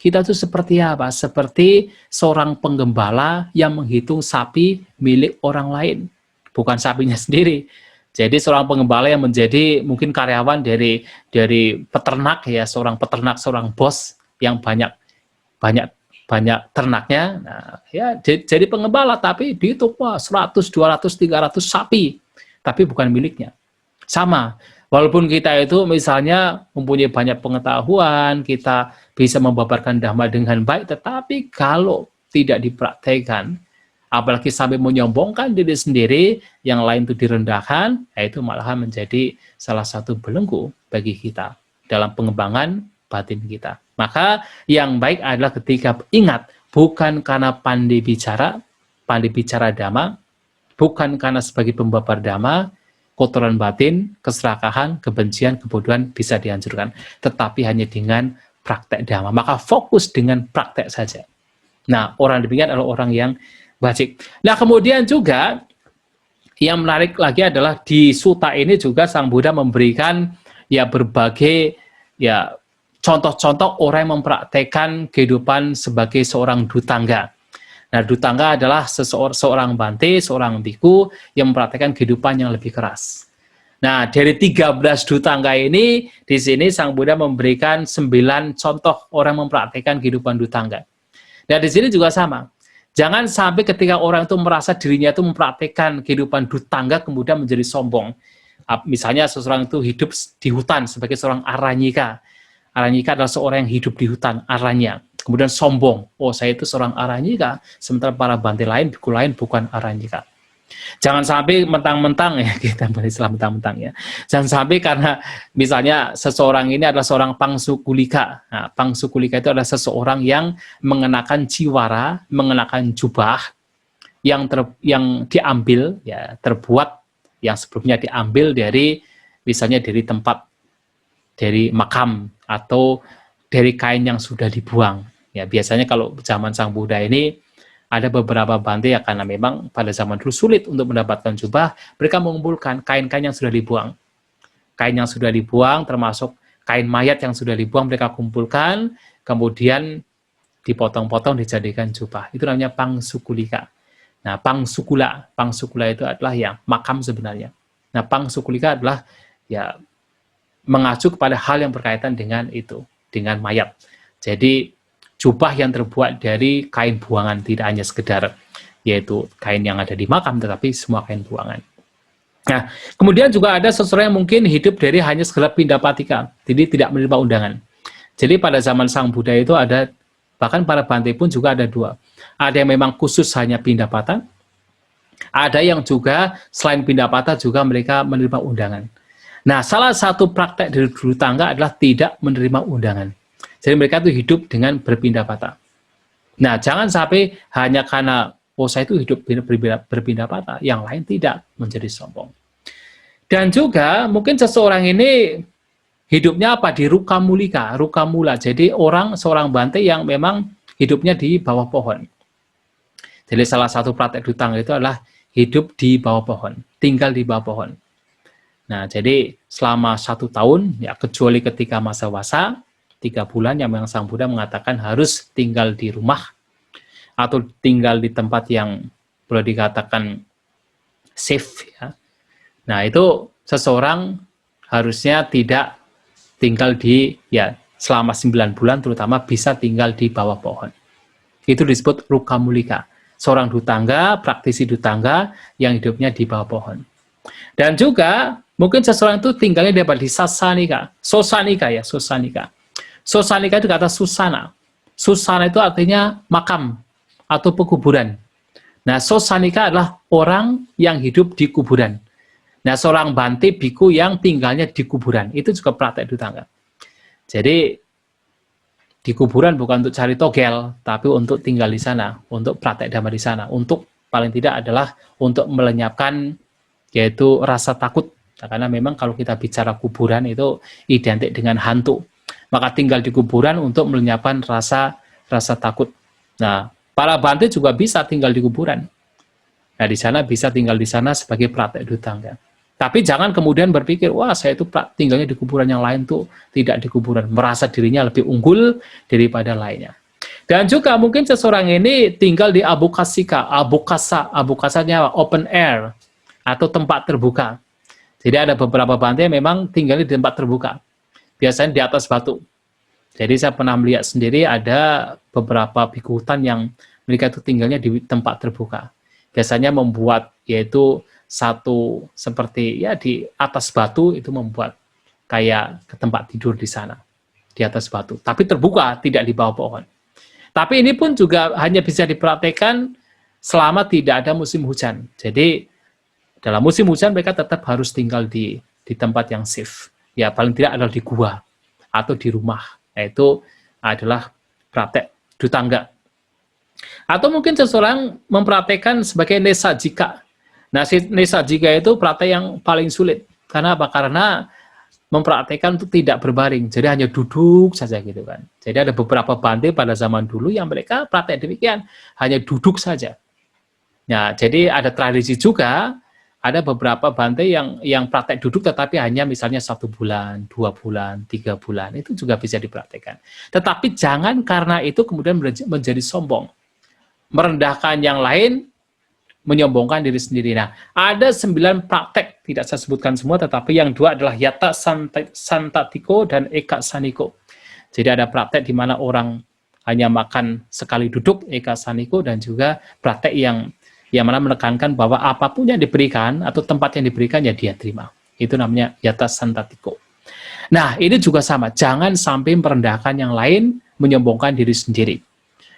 Speaker 1: kita itu seperti apa? Seperti seorang penggembala yang menghitung sapi milik orang lain, bukan sapinya sendiri. Jadi seorang penggembala yang menjadi mungkin karyawan dari peternak, ya, seorang peternak, seorang bos yang banyak ternaknya. Nah, ya, jadi penggembala tapi dihitung 100, 200, 300 sapi, tapi bukan miliknya. Sama, walaupun kita itu misalnya mempunyai banyak pengetahuan, kita bisa membabarkan dhamma dengan baik, tetapi kalau tidak dipraktekkan, apalagi sampai menyombongkan diri sendiri, yang lain itu direndahkan, itu malahan menjadi salah satu belenggu bagi kita dalam pengembangan batin kita. Maka yang baik adalah ketika ingat, bukan karena pandai bicara dhamma, bukan karena sebagai pembabar dhamma, kotoran batin, keserakahan, kebencian, kebodohan bisa dihancurkan, tetapi hanya dengan praktek dhamma. Maka fokus dengan praktek saja. Nah, orang demikian adalah orang yang baik. Nah, kemudian juga yang menarik lagi adalah di sutta ini juga Sang Buddha memberikan ya berbagai ya contoh-contoh orang yang mempraktekkan kehidupan sebagai seorang dutangga. Nah, dutangga adalah seorang bante, seorang biku yang mempraktekkan kehidupan yang lebih keras. Nah, dari 13 dutangga ini, di sini Sang Buddha memberikan 9 contoh orang mempraktekkan kehidupan dutangga. Nah, di sini juga sama. Jangan sampai ketika orang itu merasa dirinya itu mempraktekkan kehidupan dutangga kemudian menjadi sombong. Misalnya seseorang itu hidup di hutan sebagai seorang aranyika. Aranyika adalah seorang yang hidup di hutan, aranya. Kemudian sombong, saya itu seorang aranyika, sementara para bante lain, biku lain bukan aranyika. Jangan sampai mentang-mentang, ya, kita beristilah mentang-mentang ya. Jangan sampai karena misalnya seseorang ini adalah seorang pangsukulika. Nah, pangsukulika itu adalah seseorang yang mengenakan ciwara, mengenakan jubah yang diambil, ya, terbuat yang sebelumnya diambil dari misalnya dari tempat, dari makam atau dari kain yang sudah dibuang. Ya, biasanya kalau zaman Sang Buddha ini ada beberapa bante ya, karena memang pada zaman dulu sulit untuk mendapatkan jubah, mereka mengumpulkan kain-kain yang sudah dibuang. Kain yang sudah dibuang termasuk kain mayat yang sudah dibuang mereka kumpulkan, kemudian dipotong-potong dijadikan jubah. Itu namanya pangsukulika. Nah, pangsukula itu adalah yang makam sebenarnya. Nah, pangsukulika adalah ya mengacu kepada hal yang berkaitan dengan itu, dengan mayat. Jadi jubah yang terbuat dari kain buangan, tidak hanya sekedar yaitu kain yang ada di makam, tetapi semua kain buangan. Nah, kemudian juga ada seseorang yang mungkin hidup dari hanya sekedar pindapatika, jadi tidak menerima undangan. Jadi pada zaman Sang Buddha itu ada, bahkan para bante pun juga ada dua. Ada yang memang khusus hanya pindapata, ada yang juga selain pindapata juga mereka menerima undangan. Nah, salah satu praktek dari dutangga adalah tidak menerima undangan. Jadi mereka itu hidup dengan berpindapata. Nah, jangan sampai hanya karena saya itu hidup berpindapata, yang lain tidak, menjadi sombong. Dan juga mungkin seseorang ini hidupnya apa? Di rukamula. Jadi seorang bante yang memang hidupnya di bawah pohon. Jadi salah satu praktek dutangga itu adalah hidup di bawah pohon, tinggal di bawah pohon. Nah, jadi selama 1 tahun, ya kecuali ketika masa wasa, 3 bulan yang memang Sang Buddha mengatakan harus tinggal di rumah atau tinggal di tempat yang boleh dikatakan safe, ya. Nah, itu seseorang harusnya tidak tinggal selama 9 bulan, terutama bisa tinggal di bawah pohon. Itu disebut rukamulika. Seorang dutangga, praktisi dutangga yang hidupnya di bawah pohon. Dan juga mungkin seseorang itu tinggalnya di sasanika, sosanika. Sosanika itu kata susana. Susana itu artinya makam atau pekuburan. Nah, sosanika adalah orang yang hidup di kuburan. Nah, seorang Bante biku yang tinggalnya di kuburan, itu juga praktek dutangga. Jadi, di kuburan bukan untuk cari togel, tapi untuk tinggal di sana, untuk praktek dhamma di sana, untuk paling tidak adalah untuk melenyapkan yaitu rasa takut. Nah, karena memang kalau kita bicara kuburan itu identik dengan hantu. Maka tinggal di kuburan untuk melenyapkan rasa takut. Nah, para Bante juga bisa tinggal di kuburan. Nah, di sana bisa tinggal di sana sebagai praktek dutangga. Tapi jangan kemudian berpikir, wah saya itu tinggalnya di kuburan yang lain tuh tidak di kuburan, merasa dirinya lebih unggul daripada lainnya. Dan juga mungkin seseorang ini tinggal di abukasika, abukasanya open air atau tempat terbuka. Jadi ada beberapa Bante yang memang tinggalnya di tempat terbuka, biasanya di atas batu. Jadi saya pernah melihat sendiri ada beberapa biku hutan yang mereka itu tinggalnya di tempat terbuka. Biasanya membuat yaitu satu seperti ya di atas batu itu membuat kayak ke tempat tidur di sana di atas batu, tapi terbuka, tidak di bawah pohon. Tapi ini pun juga hanya bisa dipraktekkan selama tidak ada musim hujan. Jadi dalam musim hujan mereka tetap harus tinggal di tempat yang safe. Ya paling tidak adalah di gua atau di rumah. Itu adalah praktek dutangga. Atau mungkin seseorang mempraktekkan sebagai nesajika. Nah, nesajika itu praktek yang paling sulit. Karena apa? Karena mempraktekkan untuk tidak berbaring. Jadi hanya duduk saja gitu kan. Jadi ada beberapa Bante pada zaman dulu yang mereka praktek demikian. Hanya duduk saja. Nah, jadi ada tradisi juga, ada beberapa Bante yang praktek duduk tetapi hanya misalnya 1 bulan, 2 bulan, 3 bulan. Itu juga bisa dipraktekkan. Tetapi jangan karena itu kemudian menjadi sombong. Merendahkan yang lain, menyombongkan diri sendiri. Nah, ada 9 praktek, tidak saya sebutkan semua, tetapi yang 2 adalah yata santatiko dan eka saniko. Jadi ada praktek di mana orang hanya makan sekali duduk, eka saniko, dan juga praktek yang mana menekankan bahwa apapun yang diberikan atau tempat yang diberikan ya dia terima. Itu namanya yata santatiko. Nah, ini juga sama, jangan sampai merendahkan yang lain, menyombongkan diri sendiri.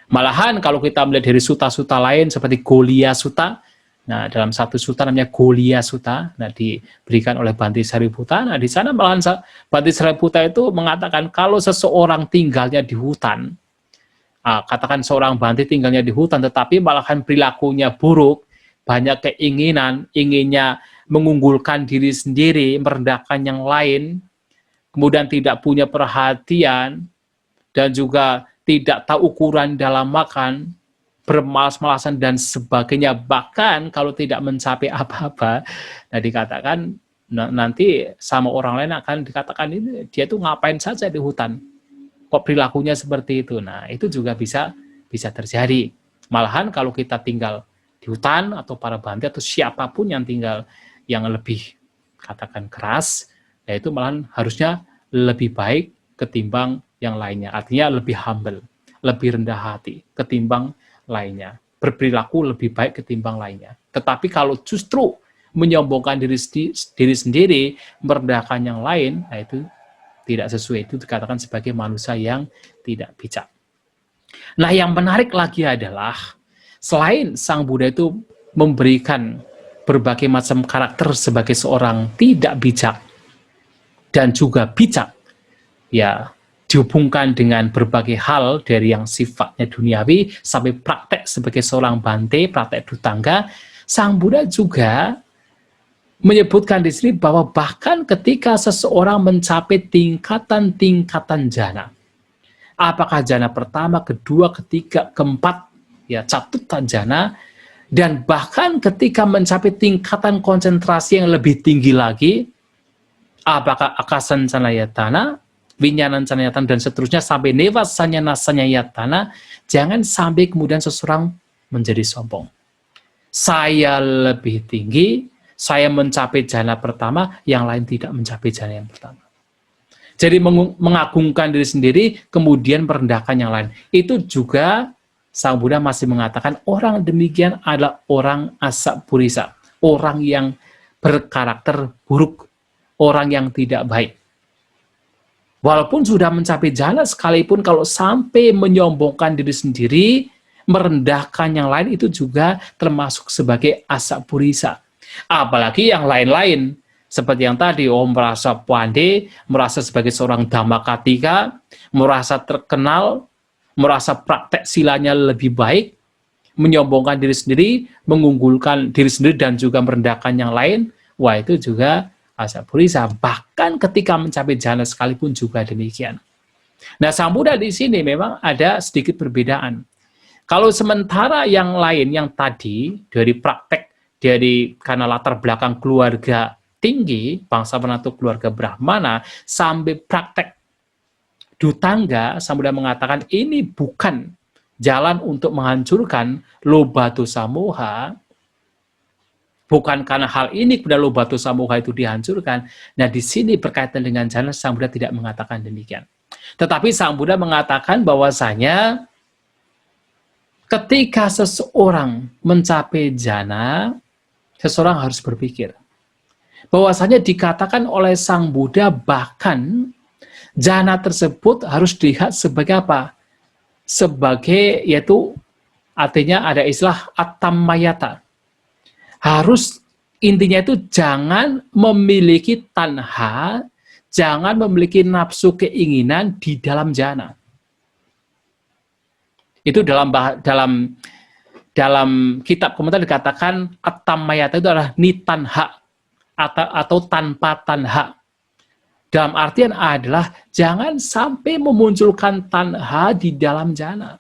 Speaker 1: Malahan kalau kita melihat dari suta-suta lain seperti Golya Sutta, nah dalam satu suta namanya Golya Sutta, nah diberikan oleh Bhante Sariputta. Nah di sana malahan Bhante Sariputta itu mengatakan kalau seseorang tinggalnya di hutan, katakan seorang Bhante tinggalnya di hutan, tetapi malahan perilakunya buruk, banyak keinginan, inginnya mengunggulkan diri sendiri, merendahkan yang lain, kemudian tidak punya perhatian, dan juga tidak tahu ukuran dalam makan, bermalas-malasan dan sebagainya, bahkan kalau tidak mencapai apa-apa, nah dikatakan nanti sama orang lain akan dikatakan ini dia tuh ngapain saja di hutan, kok perilakunya seperti itu. Nah itu juga bisa terjadi. Malahan kalau kita tinggal di hutan atau para Bhante atau siapapun yang tinggal yang lebih katakan keras, yaitu malahan harusnya lebih baik ketimbang yang lainnya, artinya lebih humble, lebih rendah hati ketimbang lainnya, berperilaku lebih baik ketimbang lainnya. Tetapi kalau justru menyombongkan diri sendiri, merendahkan yang lain, nah itu tidak sesuai, itu dikatakan sebagai manusia yang tidak bijak. Nah yang menarik lagi adalah, selain Sang Buddha itu memberikan berbagai macam karakter sebagai seorang tidak bijak, dan juga bijak, ya dihubungkan dengan berbagai hal dari yang sifatnya duniawi sampai praktek sebagai seorang Bhante, praktek dutangga. Sang Buddha juga menyebutkan di sini bahwa bahkan ketika seseorang mencapai tingkatan-tingkatan jana, apakah jana pertama, kedua, ketiga, keempat, ya catuta jana, dan bahkan ketika mencapai tingkatan konsentrasi yang lebih tinggi lagi, apakah akasancanayatana, winyanan canayatana, dan seterusnya sampai nevasanya nasanyayatana, jangan sampai kemudian seseorang menjadi sombong. Saya lebih tinggi, saya mencapai jana pertama, yang lain tidak mencapai jana yang pertama. Jadi mengagungkan diri sendiri, kemudian merendahkan yang lain. Itu juga Sang Buddha masih mengatakan orang demikian adalah orang asapurisa, orang yang berkarakter buruk, orang yang tidak baik. Walaupun sudah mencapai jana sekalipun, kalau sampai menyombongkan diri sendiri, merendahkan yang lain, itu juga termasuk sebagai asapurisa. Apalagi yang lain-lain, seperti yang tadi, merasa pandai, merasa sebagai seorang Dhammakattika, merasa terkenal, merasa praktek silanya lebih baik, menyombongkan diri sendiri, mengunggulkan diri sendiri dan juga merendahkan yang lain, wah itu juga asapurisa. Bahkan ketika mencapai jhana sekalipun juga demikian. Nah, Sang Buddha di sini memang ada sedikit perbedaan. Kalau sementara yang lain, yang tadi, dari praktek, karena latar belakang keluarga tinggi, bangsa penatuk keluarga Brahmana, sampai praktek Dutangga, Sang Buddha mengatakan ini bukan jalan untuk menghancurkan lobha dosa moha, bukan karena hal ini kemudian lobha dosa moha itu dihancurkan. Nah, di sini berkaitan dengan jhana, Sang Buddha tidak mengatakan demikian. Tetapi Sang Buddha mengatakan bahwasanya ketika seseorang mencapai jhana, seseorang harus berpikir. Bahwasanya dikatakan oleh Sang Buddha bahkan jhana tersebut harus dilihat sebagai apa? Sebagai, yaitu artinya ada istilah atammayata. Harus, intinya itu jangan memiliki tanha, jangan memiliki nafsu keinginan di dalam jhana. Itu dalam kitab komentar dikatakan atammayata itu adalah nitanha atau tanpa tanha. Dalam artian adalah jangan sampai memunculkan tanha di dalam jhana.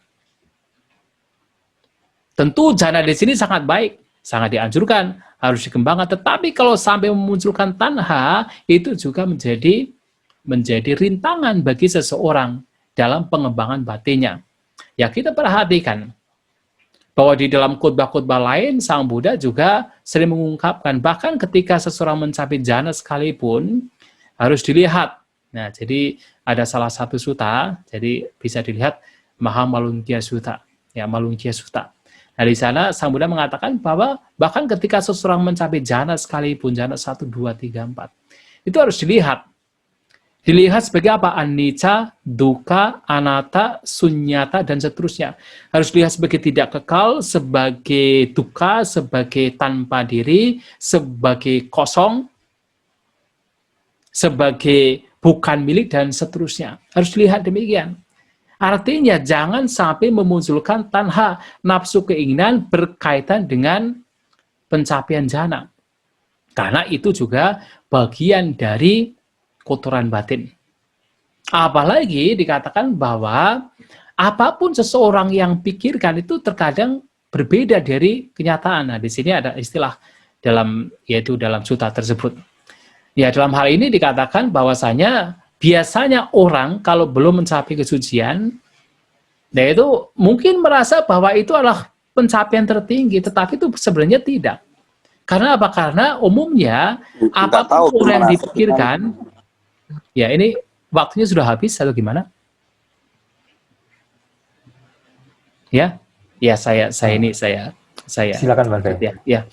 Speaker 1: Tentu jhana di sini sangat baik, sangat dianjurkan, harus dikembangkan. Tetapi kalau sampai memunculkan tanha, itu juga menjadi rintangan bagi seseorang dalam pengembangan batinnya. Ya, kita perhatikan bahwa di dalam khotbah-khotbah lain, Sang Buddha juga sering mengungkapkan, bahkan ketika seseorang mencapai jhana sekalipun, harus dilihat. Nah, jadi ada salah satu sutta, jadi bisa dilihat Mahamalunkyaya Sutta, ya, Malunkyaya Sutta. Nah, di sana Sang Buddha mengatakan bahwa bahkan ketika seseorang mencapai jhana sekalipun, jhana 1, 2, 3, 4, itu harus dilihat. Dilihat sebagai apa? Anicca, dukkha, anatta, sunyata, dan seterusnya. Harus dilihat sebagai tidak kekal, sebagai dukkha, sebagai tanpa diri, sebagai kosong, sebagai bukan milik, dan seterusnya. Harus dilihat demikian. Artinya jangan sampai memunculkan tanha, nafsu keinginan berkaitan dengan pencapaian jhana. Karena itu juga bagian dari kotoran batin. Apalagi dikatakan bahwa apapun seseorang yang pikirkan itu terkadang berbeda dari kenyataan. Nah, di sini ada istilah yaitu dalam sutta tersebut. Ya, dalam hal ini dikatakan bahwasanya biasanya orang kalau belum mencapai kesucian, nah itu mungkin merasa bahwa itu adalah pencapaian tertinggi, tetapi itu sebenarnya tidak. Karena apa? Karena umumnya apapun orang yang dipikirkan, ya ini waktunya sudah habis atau gimana? Ya, ya saya
Speaker 3: silakan Bante.
Speaker 1: Ya.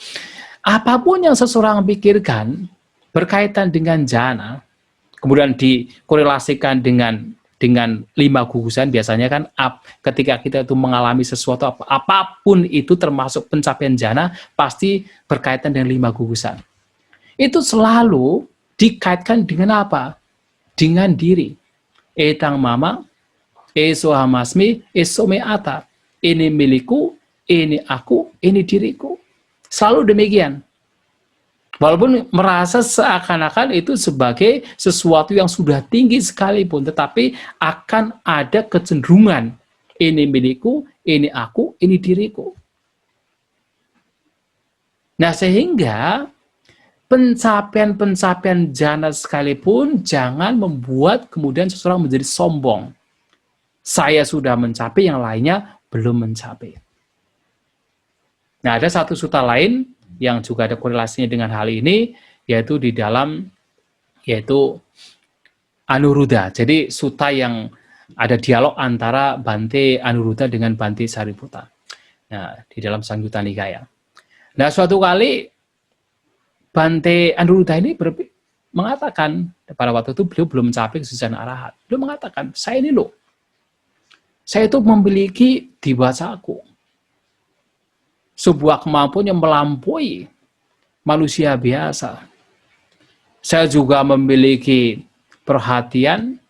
Speaker 1: Apapun yang seseorang pikirkan berkaitan dengan jhana, kemudian dikorelasikan dengan 5 gugusan, biasanya kan ketika kita itu mengalami sesuatu apapun itu termasuk pencapaian jhana pasti berkaitan dengan 5 gugusan. Itu selalu dikaitkan dengan apa? Dengan diri. Etang mama, esohamasmi, esome ata. Ini milikku, ini aku, ini diriku. Selalu demikian. Walaupun merasa seakan-akan itu sebagai sesuatu yang sudah tinggi sekalipun, tetapi akan ada kecenderungan ini milikku, ini aku, ini diriku. Nah, sehingga pencapaian jhana sekalipun jangan membuat kemudian seseorang menjadi sombong. Saya sudah mencapai, yang lainnya belum mencapai. Nah, ada satu sutta lain yang juga ada korelasinya dengan hal ini, yaitu di dalam, yaitu Anuruddha. Jadi sutta yang ada dialog antara Bante Anuruddha dengan Bante Sariputta. Nah, di dalam Sangyutta Nikaya. Nah, suatu kali Bante Anuruddha ini mengatakan, pada waktu itu beliau belum mencapai kesucian arahat. Beliau mengatakan, saya ini loh, saya itu memiliki diwasaku, sebuah kemampuan yang melampaui manusia biasa. Saya juga memiliki perhatian,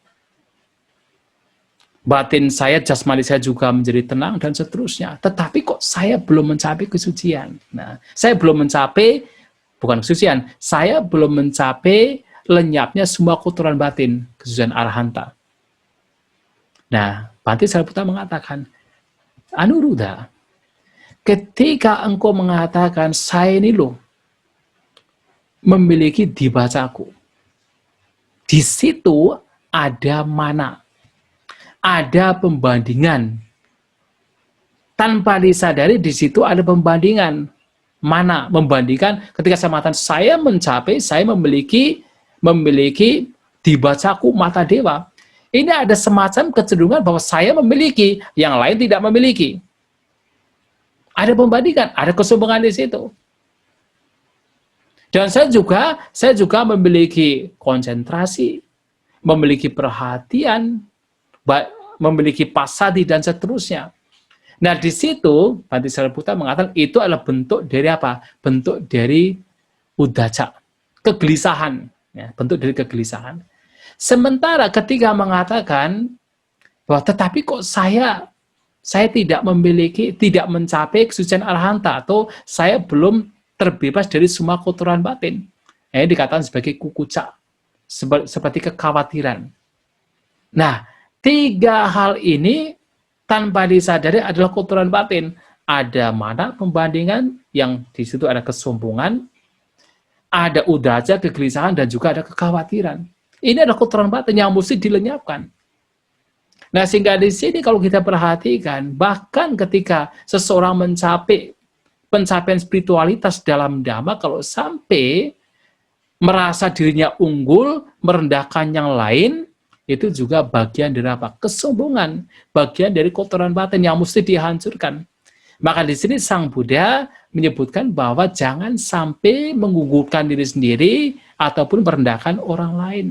Speaker 1: batin saya, jasmani saya juga menjadi tenang, dan seterusnya. Tetapi kok saya belum mencapai kesucian? Nah, saya belum mencapai, bukan kesucian, saya belum mencapai lenyapnya semua kotoran batin, kesucian arahanta. Nah, Bhante Sariputta mengatakan, Anuruddha, ketika engkau mengatakan, saya ini loh, memiliki dibacaku, di situ ada mana, ada pembandingan. Tanpa disadari di situ ada pembandingan. Mana? Membandingkan ketika saya mengatakan saya mencapai, saya memiliki dibacaku mata dewa. Ini ada semacam kecenderungan bahwa saya memiliki, yang lain tidak memiliki. Ada pembandingan, ada kesombongan di situ. Dan saya juga memiliki konsentrasi, memiliki perhatian, memiliki pasadi dan seterusnya. Nah, di situ Bhante Sariputta mengatakan itu adalah bentuk dari apa? Bentuk dari udaca, kegelisahan, ya, bentuk dari kegelisahan. Sementara ketika mengatakan bahwa tetapi kok saya tidak memiliki, tidak mencapai kesucian arahanta, atau saya belum terbebas dari semua kotoran batin. Ini dikatakan sebagai kukuca, seperti kekhawatiran. Nah, tiga hal ini tanpa disadari adalah kotoran batin. Ada mana pembandingan, yang di situ ada kesombongan, ada udaca, kegelisahan, dan juga ada kekhawatiran. Ini adalah kotoran batin yang mesti dilenyapkan. Nah, sehingga di sini kalau kita perhatikan, bahkan ketika seseorang mencapai pencapaian spiritualitas dalam Dhamma, kalau sampai merasa dirinya unggul, merendahkan yang lain, itu juga bagian dari apa? Kesombongan, bagian dari kotoran batin yang mesti dihancurkan. Maka di sini Sang Buddha menyebutkan bahwa jangan sampai menggugurkan diri sendiri ataupun merendahkan orang lain.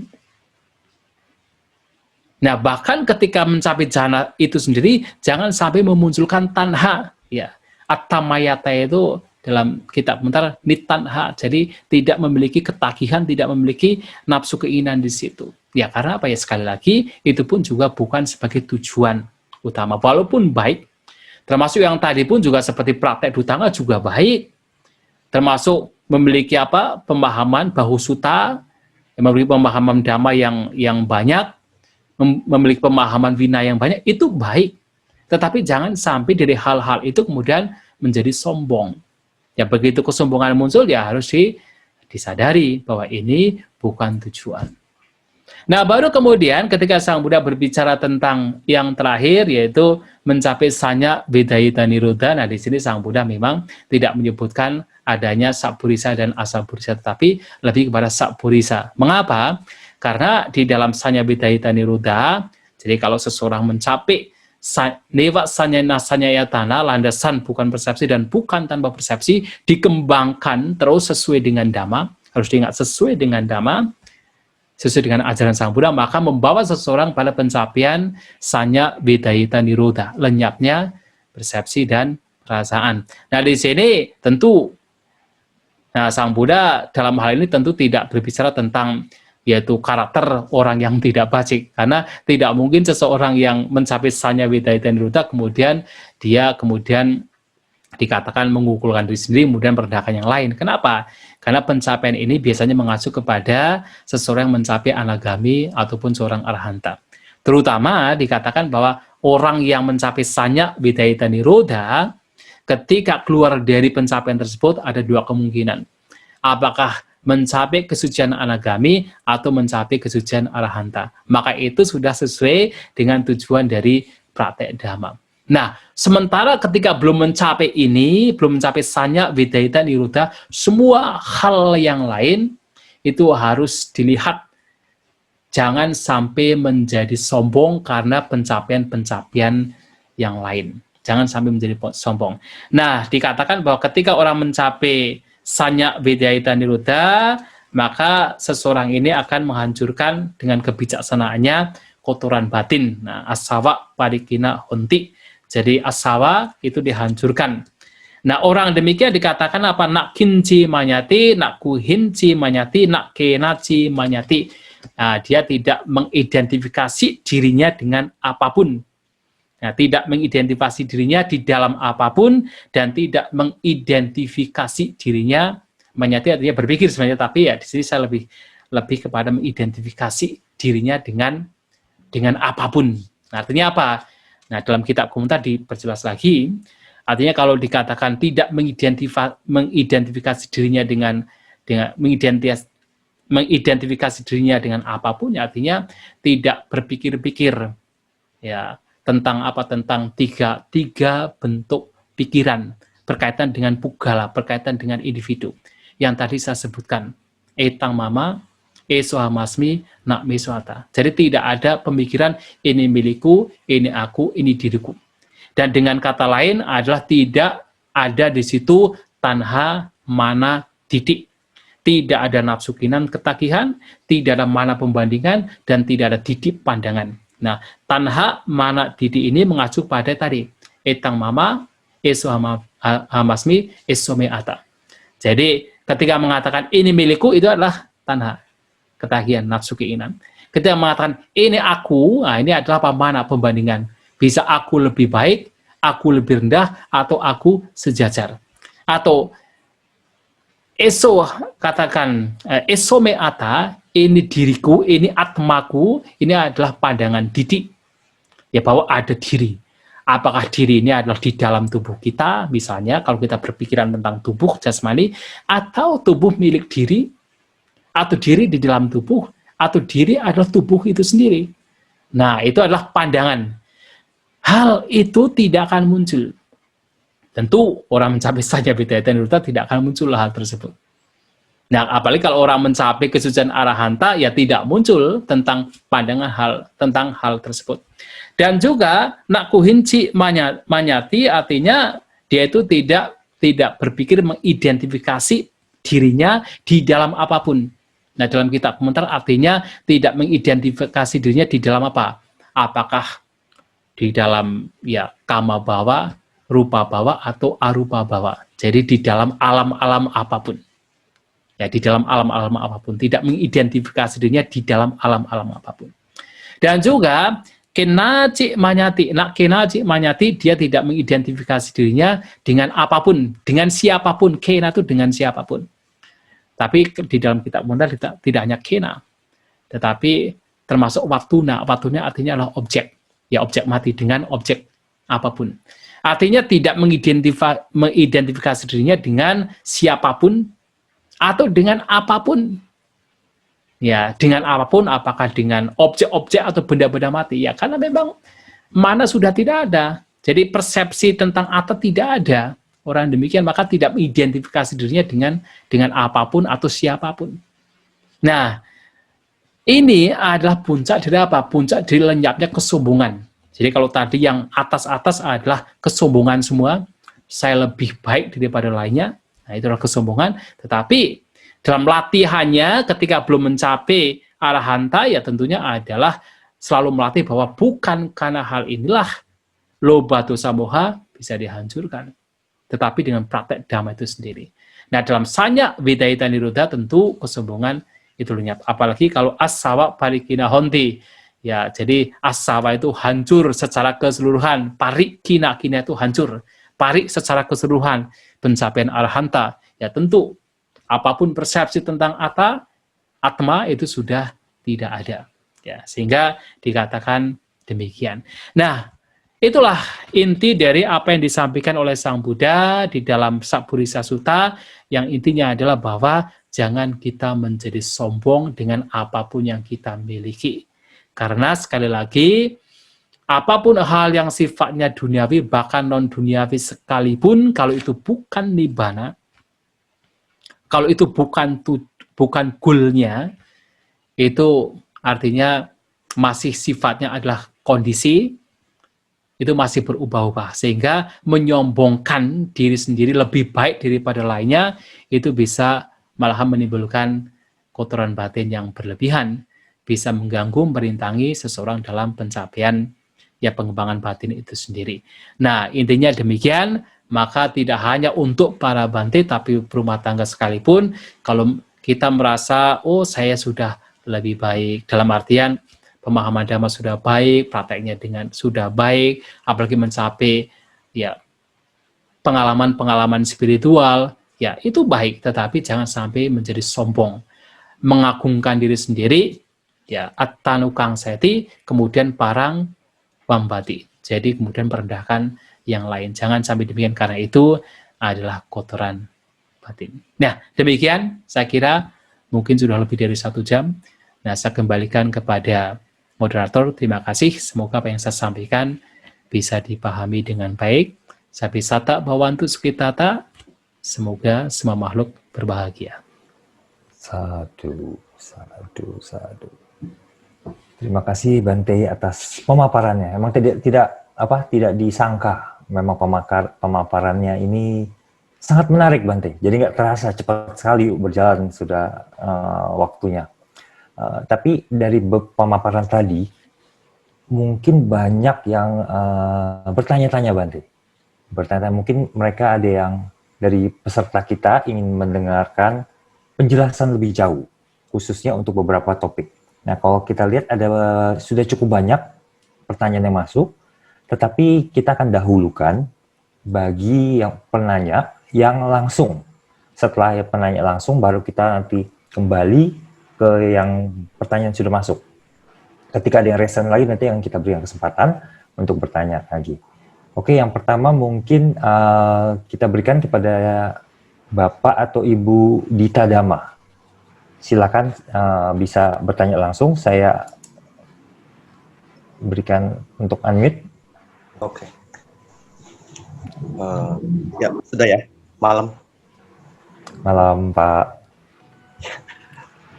Speaker 1: Nah, bahkan ketika mencapai jhana itu sendiri, jangan sampai memunculkan tanha, ya. Attamayata itu dalam kitab komentar nitanha, jadi tidak memiliki ketagihan, tidak memiliki nafsu keinginan di situ. Ya, karena apa ya, sekali lagi itu pun juga bukan sebagai tujuan utama, walaupun baik. Termasuk yang tadi pun juga seperti praktek dutanga juga baik. Termasuk memiliki apa? Pemahaman bahusuta, memiliki pemahaman dhamma yang banyak, memiliki pemahaman vinaya yang banyak, itu baik. Tetapi jangan sampai dari hal-hal itu kemudian menjadi sombong. Ya, begitu kesombongan muncul, ya harus disadari bahwa ini bukan tujuan. Nah, baru kemudian ketika Sang Buddha berbicara tentang yang terakhir, yaitu mencapai sanya vedayita nirodha. Nah, di sini Sang Buddha memang tidak menyebutkan adanya sappurisa dan asapurisa, tetapi lebih kepada sappurisa. Mengapa? Karena di dalam sanya vedayita nirodha, jadi kalau seseorang mencapai Newa sanyana sanyayatana, landasan bukan persepsi dan bukan tanpa persepsi, dikembangkan terus sesuai dengan Dhamma, harus diingat sesuai dengan Dhamma, sesuai dengan ajaran Sang Buddha, maka membawa seseorang pada pencapaian sanya vedayita nirodha, lenyapnya persepsi dan perasaan. Nah, di sini tentu, Sang Buddha dalam hal ini tentu tidak berbicara tentang yaitu karakter orang yang tidak bacik, karena tidak mungkin seseorang yang mencapai sanya vedayita nirodha kemudian dia dikatakan mengukulkan diri sendiri kemudian merendahkan yang lain. Kenapa? Karena pencapaian ini biasanya mengacu kepada seseorang yang mencapai anagami ataupun seorang arahanta. Terutama dikatakan bahwa orang yang mencapai sanya vedayita nirodha ketika keluar dari pencapaian tersebut ada dua kemungkinan. Apakah mencapai kesucian anagami atau mencapai kesucian arahanta. Maka itu sudah sesuai dengan tujuan dari praktek Dhamma. Nah, sementara ketika belum mencapai ini, belum mencapai sanya vedayita nirodha, semua hal yang lain itu harus dilihat. Jangan sampai menjadi sombong karena pencapaian-pencapaian yang lain. Jangan sampai menjadi sombong. Nah, dikatakan bahwa ketika orang mencapai sanya vedayita nirodha, maka seseorang ini akan menghancurkan dengan kebijaksanaannya kotoran batin. Nah, asawa parikina honti. Jadi asawa itu dihancurkan. Nah, orang demikian dikatakan apa? Nak kinci manyati, nak kuhinci manyati, nak kenaci manyati. Nah, dia tidak mengidentifikasi dirinya dengan apapun. Nah, tidak mengidentifikasi dirinya di dalam apapun dan tidak mengidentifikasi dirinya manyati artinya berpikir sebenarnya, tapi ya di sini saya lebih kepada mengidentifikasi dirinya dengan apapun. Nah, artinya apa? Nah, dalam kitab komentar diperjelas lagi, artinya kalau dikatakan tidak mengidentifikasi dirinya dengan mengidentifikasi dirinya dengan apapun, artinya tidak berpikir-pikir ya tentang tiga bentuk pikiran berkaitan dengan pugala, berkaitan dengan individu yang tadi saya sebutkan, etang mama, esohamasmi, nak mesoata. Jadi tidak ada pemikiran ini milikku, ini aku, ini diriku. Dan dengan kata lain adalah tidak ada di situ tanha, mana, titik. Tidak ada nafsu kinan, ketagihan, tidak ada mana pembandingan, dan tidak ada titik pandangan. Nah, tanha, mana, titik ini mengacu pada tadi. Etang mama, esohamasmi, esomeata. Jadi, ketika mengatakan ini milikku, itu adalah tanha, ketagihan, nafsu keinginan. Ketika mengatakan ini aku, nah ini adalah mana pembandingan. Bisa aku lebih baik, aku lebih rendah, atau aku sejajar. Atau katakan esomeata, ini diriku, ini atmaku, ini adalah pandangan didik. Ya, bahwa ada diri. Apakah diri ini adalah di dalam tubuh kita, misalnya kalau kita berpikiran tentang tubuh jasmani, atau tubuh milik diri, atau diri di dalam tubuh, atau diri adalah tubuh itu sendiri. Nah, itu adalah pandangan. Hal itu tidak akan muncul. Tentu orang mencapai saja Bidayata Niruddha tidak akan muncul hal tersebut. Nah, apalagi kalau orang mencapai kesucian arahanta, ya tidak muncul tentang pandangan tentang hal tersebut. Dan juga nak kuhinci manyati, artinya dia itu tidak berpikir mengidentifikasi dirinya di dalam apapun. Nah, dalam kitab komentar artinya tidak mengidentifikasi dirinya di dalam apa? Apakah di dalam ya kama bawa, rupa bawa, atau arupa bawa. Jadi di dalam alam-alam apapun. Ya, di dalam alam-alam apapun. Tidak mengidentifikasi dirinya di dalam alam-alam apapun. Dan juga kenaci manyati. Nak kenaci manyati, dia tidak mengidentifikasi dirinya dengan apapun, dengan siapapun. Kena itu dengan siapapun. Tapi di dalam kitab komentar tidak hanya kena, tetapi termasuk waktuna. Waktuna artinya adalah objek. Ya, objek mati dengan objek apapun. Artinya tidak mengidentifikasi dirinya dengan siapapun atau dengan apapun. Ya, dengan apapun, apakah dengan objek-objek atau benda-benda mati. Ya, karena memang mana sudah tidak ada. Jadi persepsi tentang atat tidak ada. Orang demikian maka tidak mengidentifikasi dirinya dengan apapun atau siapapun. Nah, ini adalah puncak dari apa? Puncak dari lenyapnya kesombongan. Jadi kalau tadi yang atas-atas adalah kesombongan semua, saya lebih baik daripada lainnya, nah itu adalah kesombongan. Tetapi dalam latihannya ketika belum mencapai arahanta, ya tentunya adalah selalu melatih bahwa bukan karena hal inilah loba dosa moha bisa dihancurkan, tetapi dengan praktek dhamma itu sendiri. Nah, dalam sanya Bidayata Niruddha tentu kesombongan itu lenyap. Apalagi kalau as-sawa parikina honti. Ya, jadi as-sawa itu hancur secara keseluruhan. Parikina itu hancur. Parik secara keseluruhan. Pencapaian arahanta. Ya, tentu apapun persepsi tentang atma itu sudah tidak ada. Ya, sehingga dikatakan demikian. Nah, itulah inti dari apa yang disampaikan oleh Sang Buddha di dalam Sappurisa Sutta, yang intinya adalah bahwa jangan kita menjadi sombong dengan apapun yang kita miliki. Karena sekali lagi, apapun hal yang sifatnya duniawi, bahkan non-duniawi sekalipun, kalau itu bukan nibbana, kalau itu bukan goalnya, itu artinya masih sifatnya adalah kondisi, itu masih berubah-ubah, sehingga menyombongkan diri sendiri lebih baik daripada lainnya, itu bisa malahan menimbulkan kotoran batin yang berlebihan, bisa mengganggu, merintangi seseorang dalam pencapaian ya pengembangan batin itu sendiri. Nah, intinya demikian, maka tidak hanya untuk para Bante, tapi berumah tangga sekalipun, kalau kita merasa, oh saya sudah lebih baik, dalam artian pemahaman Dhamma sudah baik, prakteknya dengan sudah baik, apalagi mencapai ya pengalaman-pengalaman spiritual, ya itu baik, tetapi jangan sampai menjadi sombong, mengagungkan diri sendiri, ya attanukang seti, kemudian parang wambati. Jadi kemudian merendahkan yang lain. Jangan sampai demikian, karena itu adalah kotoran batin. Nah, demikian saya kira mungkin sudah lebih dari 1 jam. Nah, saya kembalikan kepada moderator. Terima kasih. Semoga apa yang saya sampaikan bisa dipahami dengan baik. Sabisata bhavantu sukhitata. Semoga semua makhluk berbahagia.
Speaker 3: Sadu, sadu, sadu. Terima kasih Bante atas pemaparannya. Emang tidak disangka. Memang pemaparannya ini sangat menarik Bante. Jadi nggak terasa, cepat sekali berjalan sudah waktunya. Tapi dari pemaparan tadi, mungkin banyak yang bertanya-tanya Bante. Bertanya, mungkin mereka ada yang dari peserta kita ingin mendengarkan penjelasan lebih jauh, khususnya untuk beberapa topik. Nah, kalau kita lihat sudah cukup banyak pertanyaan yang masuk, tetapi kita akan dahulukan bagi yang penanya yang langsung. Setelah penanya langsung, baru kita nanti kembali ke yang pertanyaan sudah masuk. Ketika ada yang resen lagi, nanti yang kita berikan kesempatan untuk bertanya lagi. Oke, yang pertama mungkin kita berikan kepada Bapak atau Ibu Dita Dhamma. Silakan bisa bertanya langsung. Saya berikan untuk unmute.
Speaker 2: Oke. Ya, sudah ya. Malam.
Speaker 3: Malam, Pak.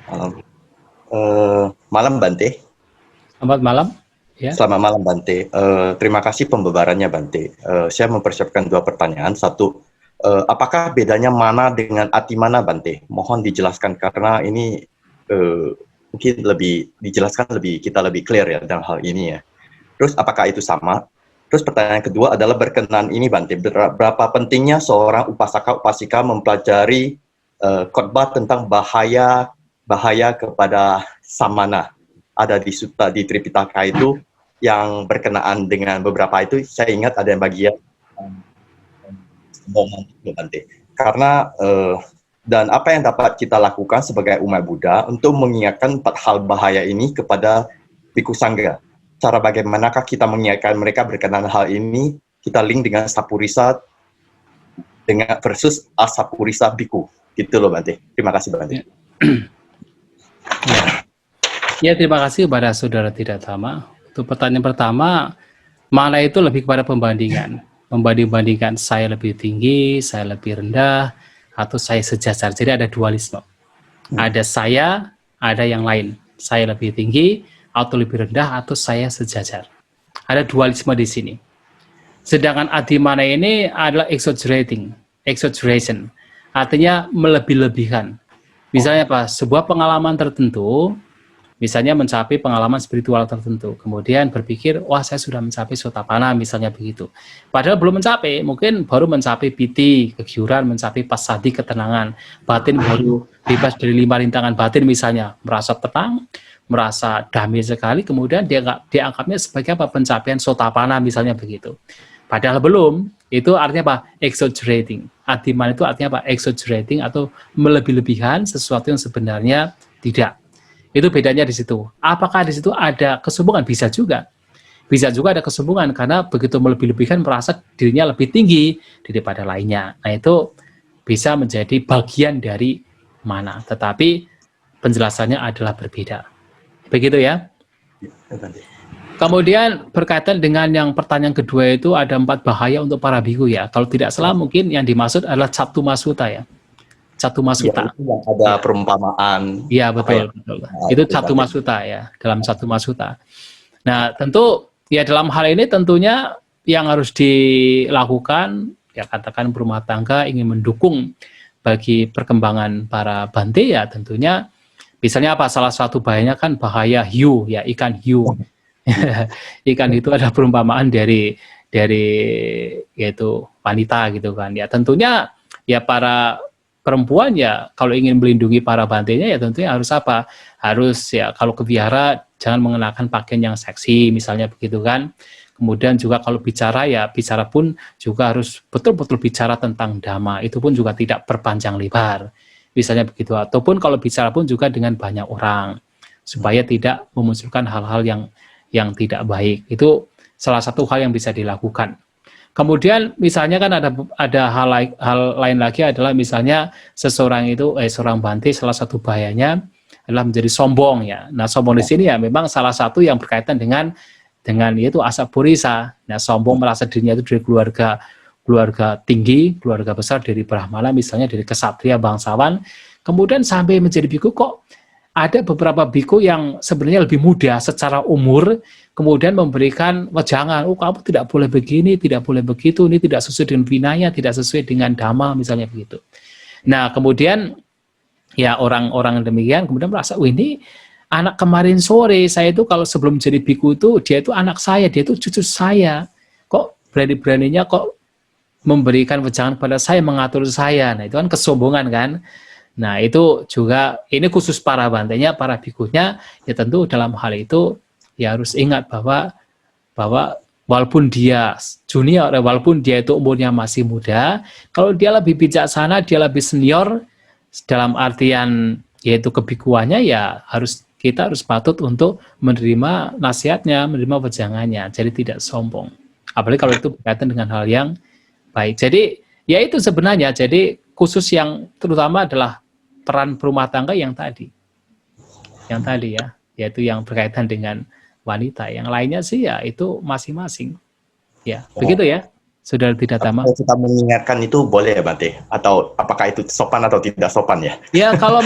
Speaker 2: Malam. Malam, Bante.
Speaker 1: Selamat malam. Ya.
Speaker 2: Selamat malam, Bante. Terima kasih pembebarannya, Bante. Saya mempersiapkan 2 pertanyaan. Satu, apakah bedanya mana dengan atimana, Bante? Mohon dijelaskan, karena ini mungkin kita lebih clear ya dalam hal ini ya. Terus apakah itu sama? Terus pertanyaan kedua adalah berkenan ini, Bante. Berapa pentingnya seorang upasaka-upasika mempelajari khotbah tentang bahaya kepada samana? Ada di sutta di Tripitaka itu yang berkenaan dengan beberapa itu. Saya ingat ada yang bagian Bante. Karena dan apa yang dapat kita lakukan sebagai umat Buddha untuk mengingatkan 4 hal bahaya ini kepada Bhikkhu Sangha. Cara bagaimanakah kita mengingatkan mereka berkenaan hal ini? Kita link dengan Sapurisa dengan versus Asapurisa Bhikkhu. Gitu loh, Bante. Terima kasih, Bante.
Speaker 1: Ya, terima kasih kepada saudara Tidak Tama. Untuk pertanyaan pertama, mana itu lebih kepada pembandingan. Membanding-bandingkan saya lebih tinggi, saya lebih rendah, atau saya sejajar. Jadi ada dualisme. Ada saya, ada yang lain. Saya lebih tinggi, atau lebih rendah, atau saya sejajar. Ada dualisme di sini. Sedangkan adimana ini adalah exaggeration. Artinya melebih-lebihkan. Misalnya apa? Sebuah pengalaman tertentu, misalnya mencapai pengalaman spiritual tertentu, kemudian berpikir, wah saya sudah mencapai sotapanna, misalnya begitu. Padahal belum mencapai, mungkin baru mencapai piti, kegiuran, mencapai pasadi, ketenangan, batin baru bebas dari 5 rintangan batin misalnya, merasa tenang, merasa damai sekali, kemudian dia dianggapnya sebagai apa? Pencapaian sotapanna, misalnya begitu. Padahal belum, itu artinya apa? Exaggerating. Adiman itu artinya apa? Exaggerating atau melebih-lebihkan sesuatu yang sebenarnya tidak. Itu bedanya di situ. Apakah di situ ada kesombongan? Bisa juga. Bisa juga ada kesombongan karena begitu melebih-lebihkan merasa dirinya lebih tinggi daripada lainnya. Nah, itu bisa menjadi bagian dari mana. Tetapi penjelasannya adalah berbeda. Begitu ya. Kemudian berkaitan dengan yang pertanyaan kedua itu ada 4 bahaya untuk para bhikkhu ya. Kalau tidak salah mungkin yang dimaksud adalah Cattuma Sutta ya. Cattuma Sutta.
Speaker 2: Ya, ada perumpamaan.
Speaker 1: Iya, betul. Itu Cattuma Sutta ya, dalam Cattuma Sutta. Nah, tentu ya dalam hal ini tentunya yang harus dilakukan ya katakan berumah tangga ingin mendukung bagi perkembangan para Bante ya tentunya misalnya apa salah satu bahayanya kan bahaya hiu ya, ikan hiu. Ikan itu adalah perumpamaan dari yaitu wanita gitu kan. Ya tentunya ya para perempuan ya kalau ingin melindungi para bantenya ya tentunya harus apa? Harus ya kalau ke vihara jangan mengenakan pakaian yang seksi misalnya begitu kan. Kemudian juga kalau bicara ya bicara pun juga harus betul-betul bicara tentang dhamma. Itu pun juga tidak berpanjang lebar. Misalnya begitu. Ataupun kalau bicara pun juga dengan banyak orang supaya tidak memunculkan hal-hal yang tidak baik. Itu salah satu hal yang bisa dilakukan. Kemudian misalnya kan ada hal lain lagi adalah misalnya seorang bante salah satu bahayanya adalah menjadi sombong ya. Nah, sombong di sini ya memang salah satu yang berkaitan dengan yaitu asapurisa. Nah, sombong merasa dirinya itu dari keluarga tinggi, keluarga besar dari brahmana misalnya dari kesatria bangsawan, kemudian sampai menjadi biku kok ada beberapa biku yang sebenarnya lebih muda secara umur, kemudian memberikan wejangan, oh kamu tidak boleh begini, tidak boleh begitu, ini tidak sesuai dengan vinaya, tidak sesuai dengan dhamma, misalnya begitu. Nah, kemudian ya orang-orang demikian kemudian merasa, oh ini anak kemarin sore, saya itu kalau sebelum jadi biku itu, dia itu anak saya, dia itu cucu saya, kok berani-beraninya kok memberikan wejangan pada saya, mengatur saya, nah itu kan kesombongan kan. Nah, itu juga, ini khusus para bantenya, para bikunya, ya tentu dalam hal itu, ya harus ingat bahwa walaupun dia junior, walaupun dia itu umurnya masih muda, kalau dia lebih bijaksana, dia lebih senior, dalam artian yaitu kebikuannya, ya kita harus patut untuk menerima nasihatnya, menerima wejangannya, jadi tidak sombong. Apalagi kalau itu berkaitan dengan hal yang baik. Jadi, ya itu sebenarnya, jadi khusus yang terutama adalah peran berumah tangga yang tadi ya, yaitu yang berkaitan dengan wanita. Yang lainnya sih ya itu masing-masing. Ya, begitu ya, Saudara Tidhatama.
Speaker 2: Kalau kita mengingatkan itu boleh ya, Bante? Atau apakah itu sopan atau tidak sopan ya?
Speaker 1: Ya, kalau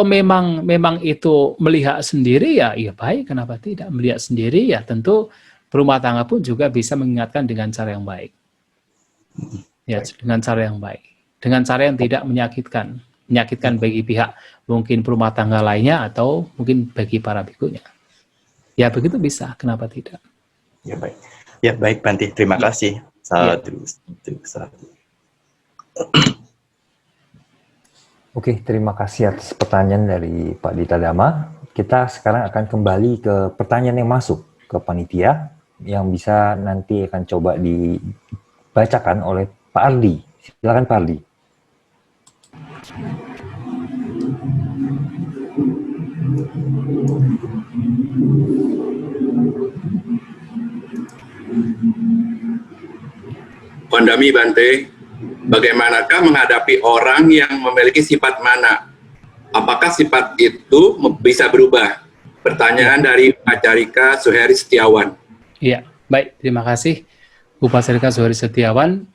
Speaker 1: memang itu melihat sendiri ya baik, kenapa tidak? Melihat sendiri ya tentu berumah tangga pun juga bisa mengingatkan dengan cara yang baik. Ya, dengan cara yang baik. Dengan cara yang tidak menyakitkan bagi pihak mungkin berumah tangga lainnya atau mungkin bagi para bikunya. Ya begitu bisa, kenapa tidak?
Speaker 2: Ya baik Bante, terima kasih. Satu.
Speaker 3: Oke, terima kasih atas pertanyaan dari Pak Ditadama. Kita sekarang akan kembali ke pertanyaan yang masuk ke panitia yang bisa nanti akan coba dibacakan oleh Pak Ardi. Silakan Pak Ardi.
Speaker 4: Wandami Bante, bagaimanakah menghadapi orang yang memiliki sifat mana? Apakah sifat itu bisa berubah? Pertanyaan dari Upacarika Suheri Setiawan.
Speaker 1: Iya, baik, terima kasih Upacarika Suheri Setiawan.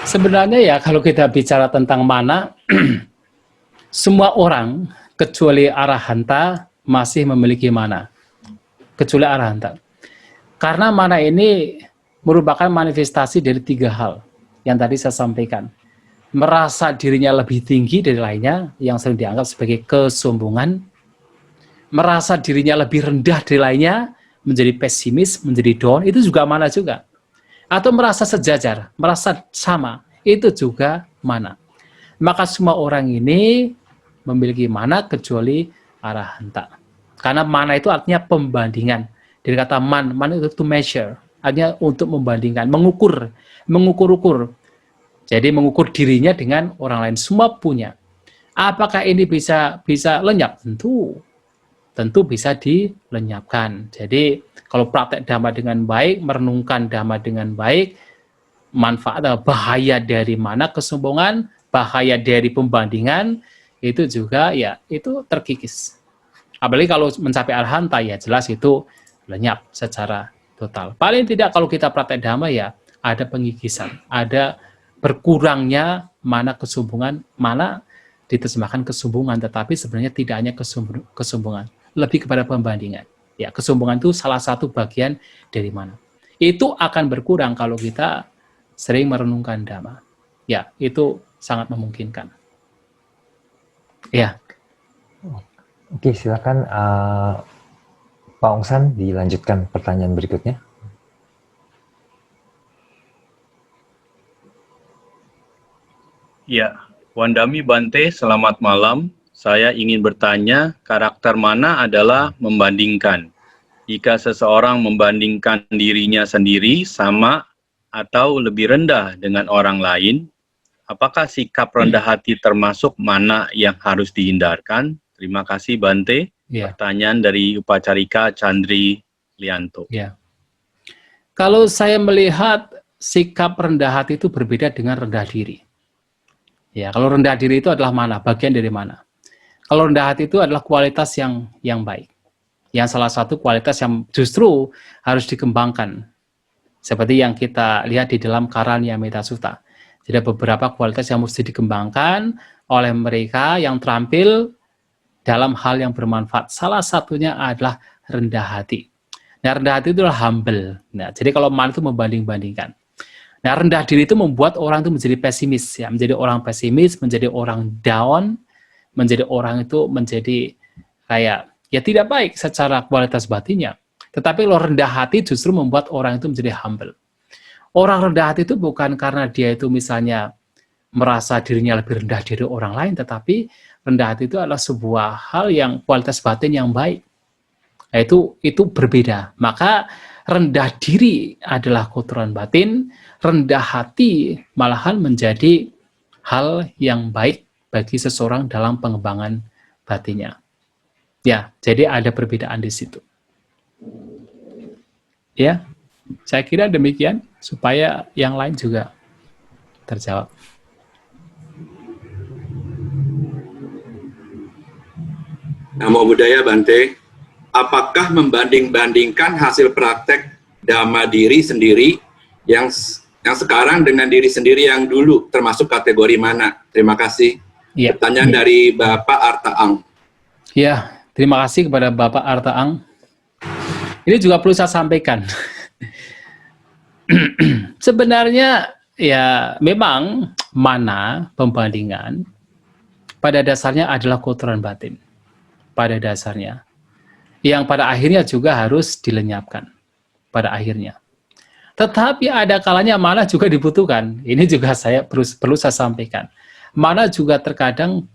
Speaker 1: Sebenarnya ya kalau kita bicara tentang mana, semua orang kecuali arahanta masih memiliki mana. Kecuali arahanta. Karena mana ini merupakan manifestasi dari 3 hal yang tadi saya sampaikan. Merasa dirinya lebih tinggi dari lainnya, yang sering dianggap sebagai kesombongan. Merasa dirinya lebih rendah dari lainnya, menjadi pesimis, menjadi down, itu juga mana juga. Atau merasa sejajar, merasa sama, itu juga mana. Maka semua orang ini memiliki mana kecuali arahanta. Karena mana itu artinya pembandingan. Dari kata man itu to measure, artinya untuk membandingkan, mengukur. Jadi mengukur dirinya dengan orang lain, semua punya. Apakah ini bisa lenyap? Tentu bisa dilenyapkan. Jadi kalau praktek dhamma dengan baik, merenungkan dhamma dengan baik, manfaat atau bahaya dari mana kesombongan, bahaya dari pembandingan, itu juga ya itu terkikis. Apalagi kalau mencapai arhanta ya jelas itu lenyap secara total. Paling tidak kalau kita praktek dhamma ya ada pengikisan, ada berkurangnya mana kesombongan, mana diterjemahkan kesombongan, tetapi sebenarnya tidak hanya kesombongan, lebih kepada pembandingan. Ya, kesombongan itu salah satu bagian dari mana. Itu akan berkurang kalau kita sering merenungkan dhamma. Ya, itu sangat memungkinkan. Ya.
Speaker 3: Oke, silakan Pak Ongsan dilanjutkan pertanyaan berikutnya.
Speaker 5: Ya, Wandami Bante, selamat malam. Saya ingin bertanya, karakter mana adalah membandingkan? Jika seseorang membandingkan dirinya sendiri sama atau lebih rendah dengan orang lain, apakah sikap rendah hati termasuk mana yang harus dihindarkan? Terima kasih Bante.
Speaker 1: Ya.
Speaker 5: Pertanyaan dari Upacarika Chandri Lianto.
Speaker 1: Ya. Kalau saya melihat sikap rendah hati itu berbeda dengan rendah diri. Ya, kalau rendah diri itu adalah mana? Bagian dari mana? Kalau rendah hati itu adalah kualitas yang baik. Yang salah satu kualitas yang justru harus dikembangkan. Seperti yang kita lihat di dalam Karanya Metta Sutta. Jadi beberapa kualitas yang mesti dikembangkan oleh mereka yang terampil dalam hal yang bermanfaat. Salah satunya adalah rendah hati. Nah, rendah hati itu adalah humble. Nah, jadi kalau man itu membanding-bandingkan. Nah, rendah diri itu membuat orang itu menjadi pesimis, ya, menjadi orang pesimis, menjadi orang down, menjadi orang itu menjadi kayak ya tidak baik secara kualitas batinnya. Tetapi kalau rendah hati justru membuat orang itu menjadi humble. Orang rendah hati itu bukan karena dia itu misalnya merasa dirinya lebih rendah dari orang lain, tetapi rendah hati itu adalah sebuah hal yang kualitas batin yang baik. Nah, itu berbeda. Maka rendah diri adalah kotoran batin, rendah hati malahan menjadi hal yang baik bagi seseorang dalam pengembangan batinnya. Ya, jadi ada perbedaan di situ. Ya, saya kira demikian supaya yang lain juga terjawab.
Speaker 4: Namo Buddhaya Bante, apakah membanding-bandingkan hasil praktek dhamma diri sendiri yang sekarang dengan diri sendiri yang dulu termasuk kategori mana? Terima kasih.
Speaker 1: Ya.
Speaker 4: Pertanyaan dari Bapak Artaang.
Speaker 1: Ya, terima kasih kepada Bapak Artaang. Ini juga perlu saya sampaikan. Sebenarnya ya memang mana pembandingan pada dasarnya adalah kotoran batin. Pada dasarnya. Yang pada akhirnya juga harus dilenyapkan. Pada akhirnya. Tetapi ada kalanya mana juga dibutuhkan. Ini juga saya perlu saya sampaikan. Mana juga terkadang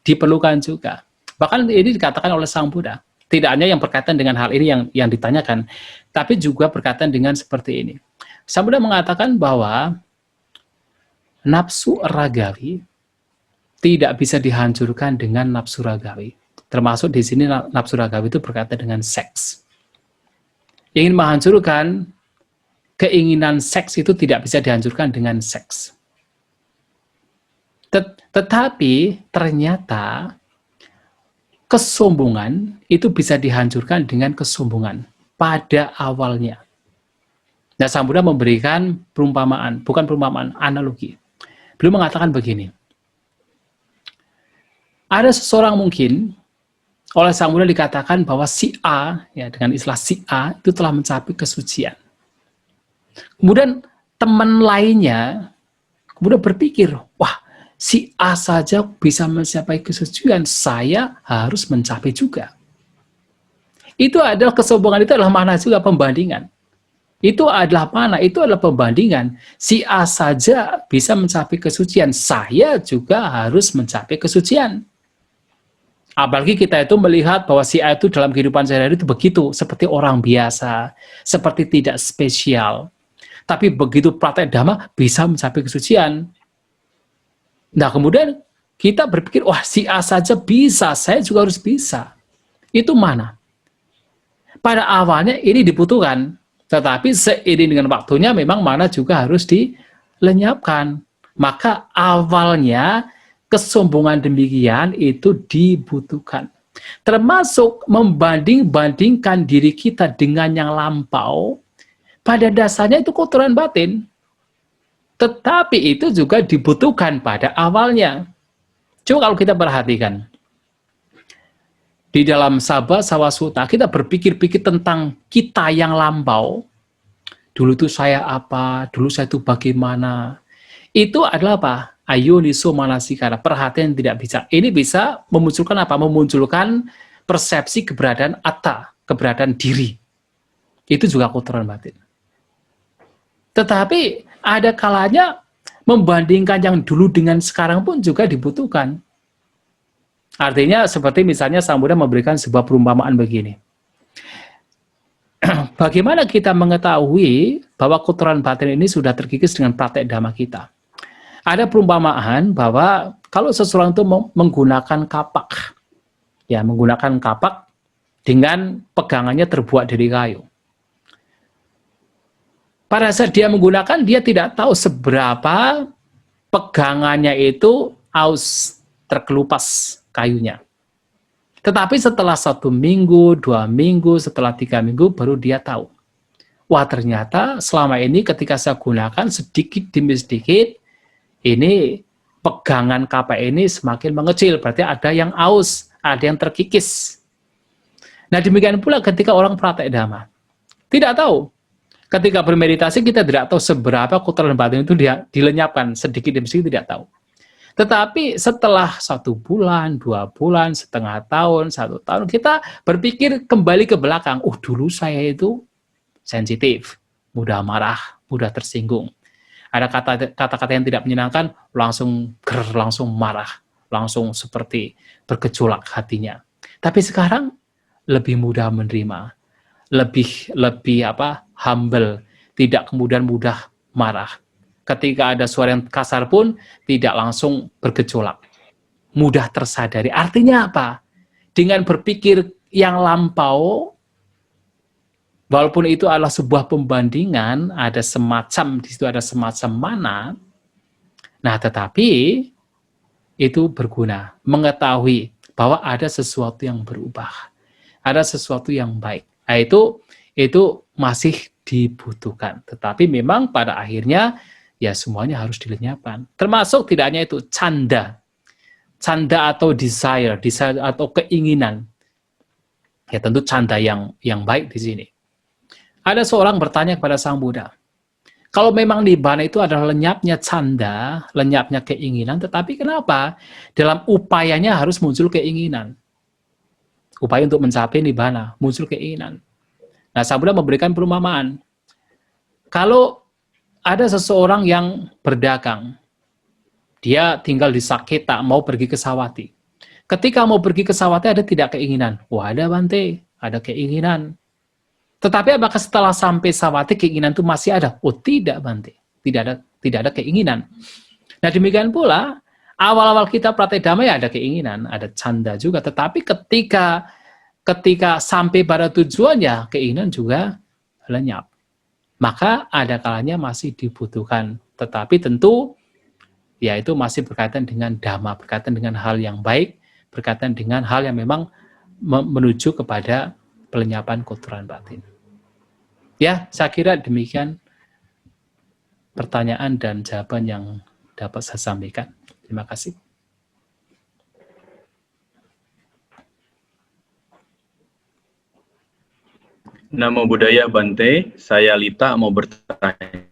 Speaker 1: diperlukan juga. Bahkan ini dikatakan oleh Sang Buddha. Tidak hanya yang berkaitan dengan hal ini yang ditanyakan, tapi juga berkaitan dengan seperti ini. Sang Buddha mengatakan bahwa nafsu ragawi tidak bisa dihancurkan dengan nafsu ragawi. Termasuk di sini nafsu ragawi itu berkaitan dengan seks. Ingin menghancurkan keinginan seks itu tidak bisa dihancurkan dengan seks. Tetapi ternyata kesombongan itu bisa dihancurkan dengan kesombongan pada awalnya. Nah, Sang Buddha memberikan perumpamaan, bukan perumpamaan, analogi. Beliau mengatakan begini. Ada seseorang mungkin oleh Sang Buddha dikatakan bahwa si A, ya dengan istilah si A, itu telah mencapai kesucian. Kemudian teman lainnya kemudian berpikir, wah, si A saja bisa mencapai kesucian, saya harus mencapai juga. Itu adalah kesombongan, itu adalah mana juga pembandingan. Itu adalah mana? Itu adalah pembandingan. Si A saja bisa mencapai kesucian, saya juga harus mencapai kesucian. Apalagi kita itu melihat bahwa si A itu dalam kehidupan sehari-hari itu begitu, seperti orang biasa, seperti tidak spesial. Tapi begitu praktek dhamma bisa mencapai kesucian. Nah, kemudian kita berpikir, wah si A saja bisa, saya juga harus bisa. Itu mana? Pada awalnya ini dibutuhkan, tetapi seiring dengan waktunya memang mana juga harus dilenyapkan. Maka awalnya kesombongan demikian itu dibutuhkan. Termasuk membanding-bandingkan diri kita dengan yang lampau, pada dasarnya itu kotoran batin. Tetapi itu juga dibutuhkan pada awalnya. Coba kalau kita perhatikan. Di dalam Sabha Sawa Sutta, kita berpikir-pikir tentang kita yang lampau. Dulu itu saya apa, dulu saya itu bagaimana. Itu adalah apa? Ayoniso manasikara, perhatian tidak bisa. Ini bisa memunculkan apa? Memunculkan persepsi keberadaan atta, keberadaan diri. Itu juga kotoran batin. Tetapi ada kalanya membandingkan yang dulu dengan sekarang pun juga dibutuhkan. Artinya seperti misalnya Sang Buddha memberikan sebuah perumpamaan begini. Bagaimana kita mengetahui bahwa kotoran batin ini sudah terkikis dengan praktek dhamma kita? Ada perumpamaan bahwa kalau seseorang itu menggunakan kapak, ya menggunakan kapak dengan pegangannya terbuat dari kayu. Pada saat dia menggunakan, dia tidak tahu seberapa pegangannya itu aus terkelupas kayunya. Tetapi setelah 1 minggu, 2 minggu, setelah 3 minggu, baru dia tahu. Wah, ternyata selama ini ketika saya gunakan sedikit demi sedikit, ini pegangan kapak ini semakin mengecil. Berarti ada yang aus, ada yang terkikis. Nah, demikian pula ketika orang praktek dhamma. Tidak tahu. Ketika bermeditasi, kita tidak tahu seberapa kotoran batin itu dilenyapkan. Sedikit demi sedikit tidak tahu. Tetapi setelah 1 bulan, 2 bulan, setengah tahun, 1 tahun, kita berpikir kembali ke belakang. Dulu saya itu sensitif, mudah marah, mudah tersinggung. Ada kata-kata yang tidak menyenangkan, langsung marah, langsung seperti bergejolak hatinya. Tapi sekarang lebih mudah menerima, lebih humble, tidak kemudian mudah marah. Ketika ada suara yang kasar pun tidak langsung bergejolak, mudah tersadari. Artinya apa? Dengan berpikir yang lampau, walaupun itu adalah sebuah pembandingan, ada semacam di situ ada semacam mana. Nah, tetapi itu berguna mengetahui bahwa ada sesuatu yang berubah, ada sesuatu yang baik. Nah, itu masih dibutuhkan. Tetapi memang pada akhirnya ya semuanya harus dilenyapkan. Termasuk tidak hanya itu, canda atau desire atau keinginan. Ya tentu canda yang baik di sini. Ada seorang bertanya kepada Sang Buddha, kalau memang nibbana itu adalah lenyapnya canda, lenyapnya keinginan, tetapi kenapa dalam upayanya harus muncul keinginan? Upaya untuk mencapai nibbana, muncul keinginan. Nah, Sang Buddha memberikan perumpamaan. Kalau ada seseorang yang berdagang, dia tinggal di Saketa, mau pergi ke Sawati. Ketika mau pergi ke Sawati ada tidak keinginan? Wah, ada Bante, ada keinginan. Tetapi apakah setelah sampai Sawati keinginan itu masih ada? Oh, tidak Bante, tidak ada keinginan. Nah, demikian pula awal-awal kita praktek dhamma ya ada keinginan, ada canda juga. Tetapi ketika sampai pada tujuannya, keinginan juga lenyap. Maka ada kalanya masih dibutuhkan. Tetapi tentu ya itu masih berkaitan dengan dhamma, berkaitan dengan hal yang baik, berkaitan dengan hal yang memang menuju kepada pelenyapan kotoran batin. Ya, saya kira demikian pertanyaan dan jawaban yang dapat saya sampaikan. Terima kasih.
Speaker 5: Namo Buddhaya Bante, saya Lita mau bertanya.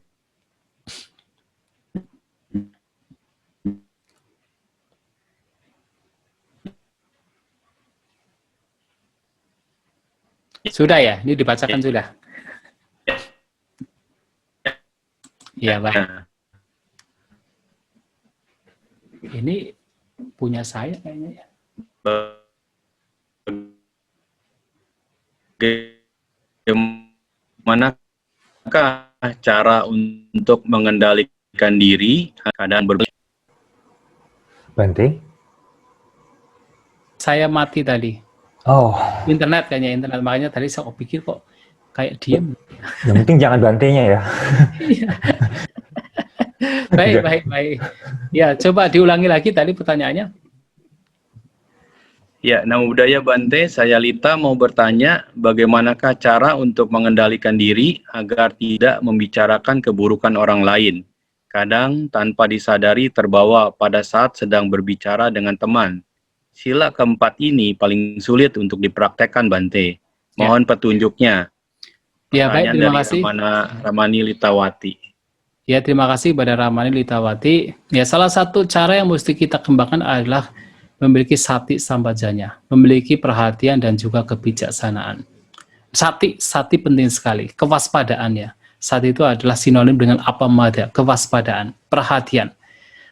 Speaker 1: Sudah ya? Ini dibacakan sudah? Iya, Pak. Ini punya saya kayaknya ya.
Speaker 5: Bagaimanakah cara untuk mengendalikan diri kadang
Speaker 3: Bante?
Speaker 1: Saya mati tadi.
Speaker 3: Oh,
Speaker 1: Internet kayaknya, internet. Makanya tadi saya pikir kok kayak diem.
Speaker 3: yang penting jangan Bantenya ya.
Speaker 1: Baik. Ya, coba diulangi lagi tadi pertanyaannya.
Speaker 5: Ya, Namo Buddhaya Bante, saya Lita mau bertanya, bagaimanakah cara untuk mengendalikan diri agar tidak membicarakan keburukan orang lain? Kadang tanpa disadari terbawa pada saat sedang berbicara dengan teman. Sila keempat ini paling sulit untuk dipraktekkan, Bante. Mohon petunjuknya.
Speaker 1: Ya, baik, terima kasih.
Speaker 5: Ramani Litawati.
Speaker 1: Ya, terima kasih kepada Ramani Litawati. Ya, salah satu cara yang mesti kita kembangkan adalah memiliki sati sambajanya, memiliki perhatian dan juga kebijaksanaan. Sati penting sekali, kewaspadaannya. Sati itu adalah sinonim dengan apamada, kewaspadaan, perhatian.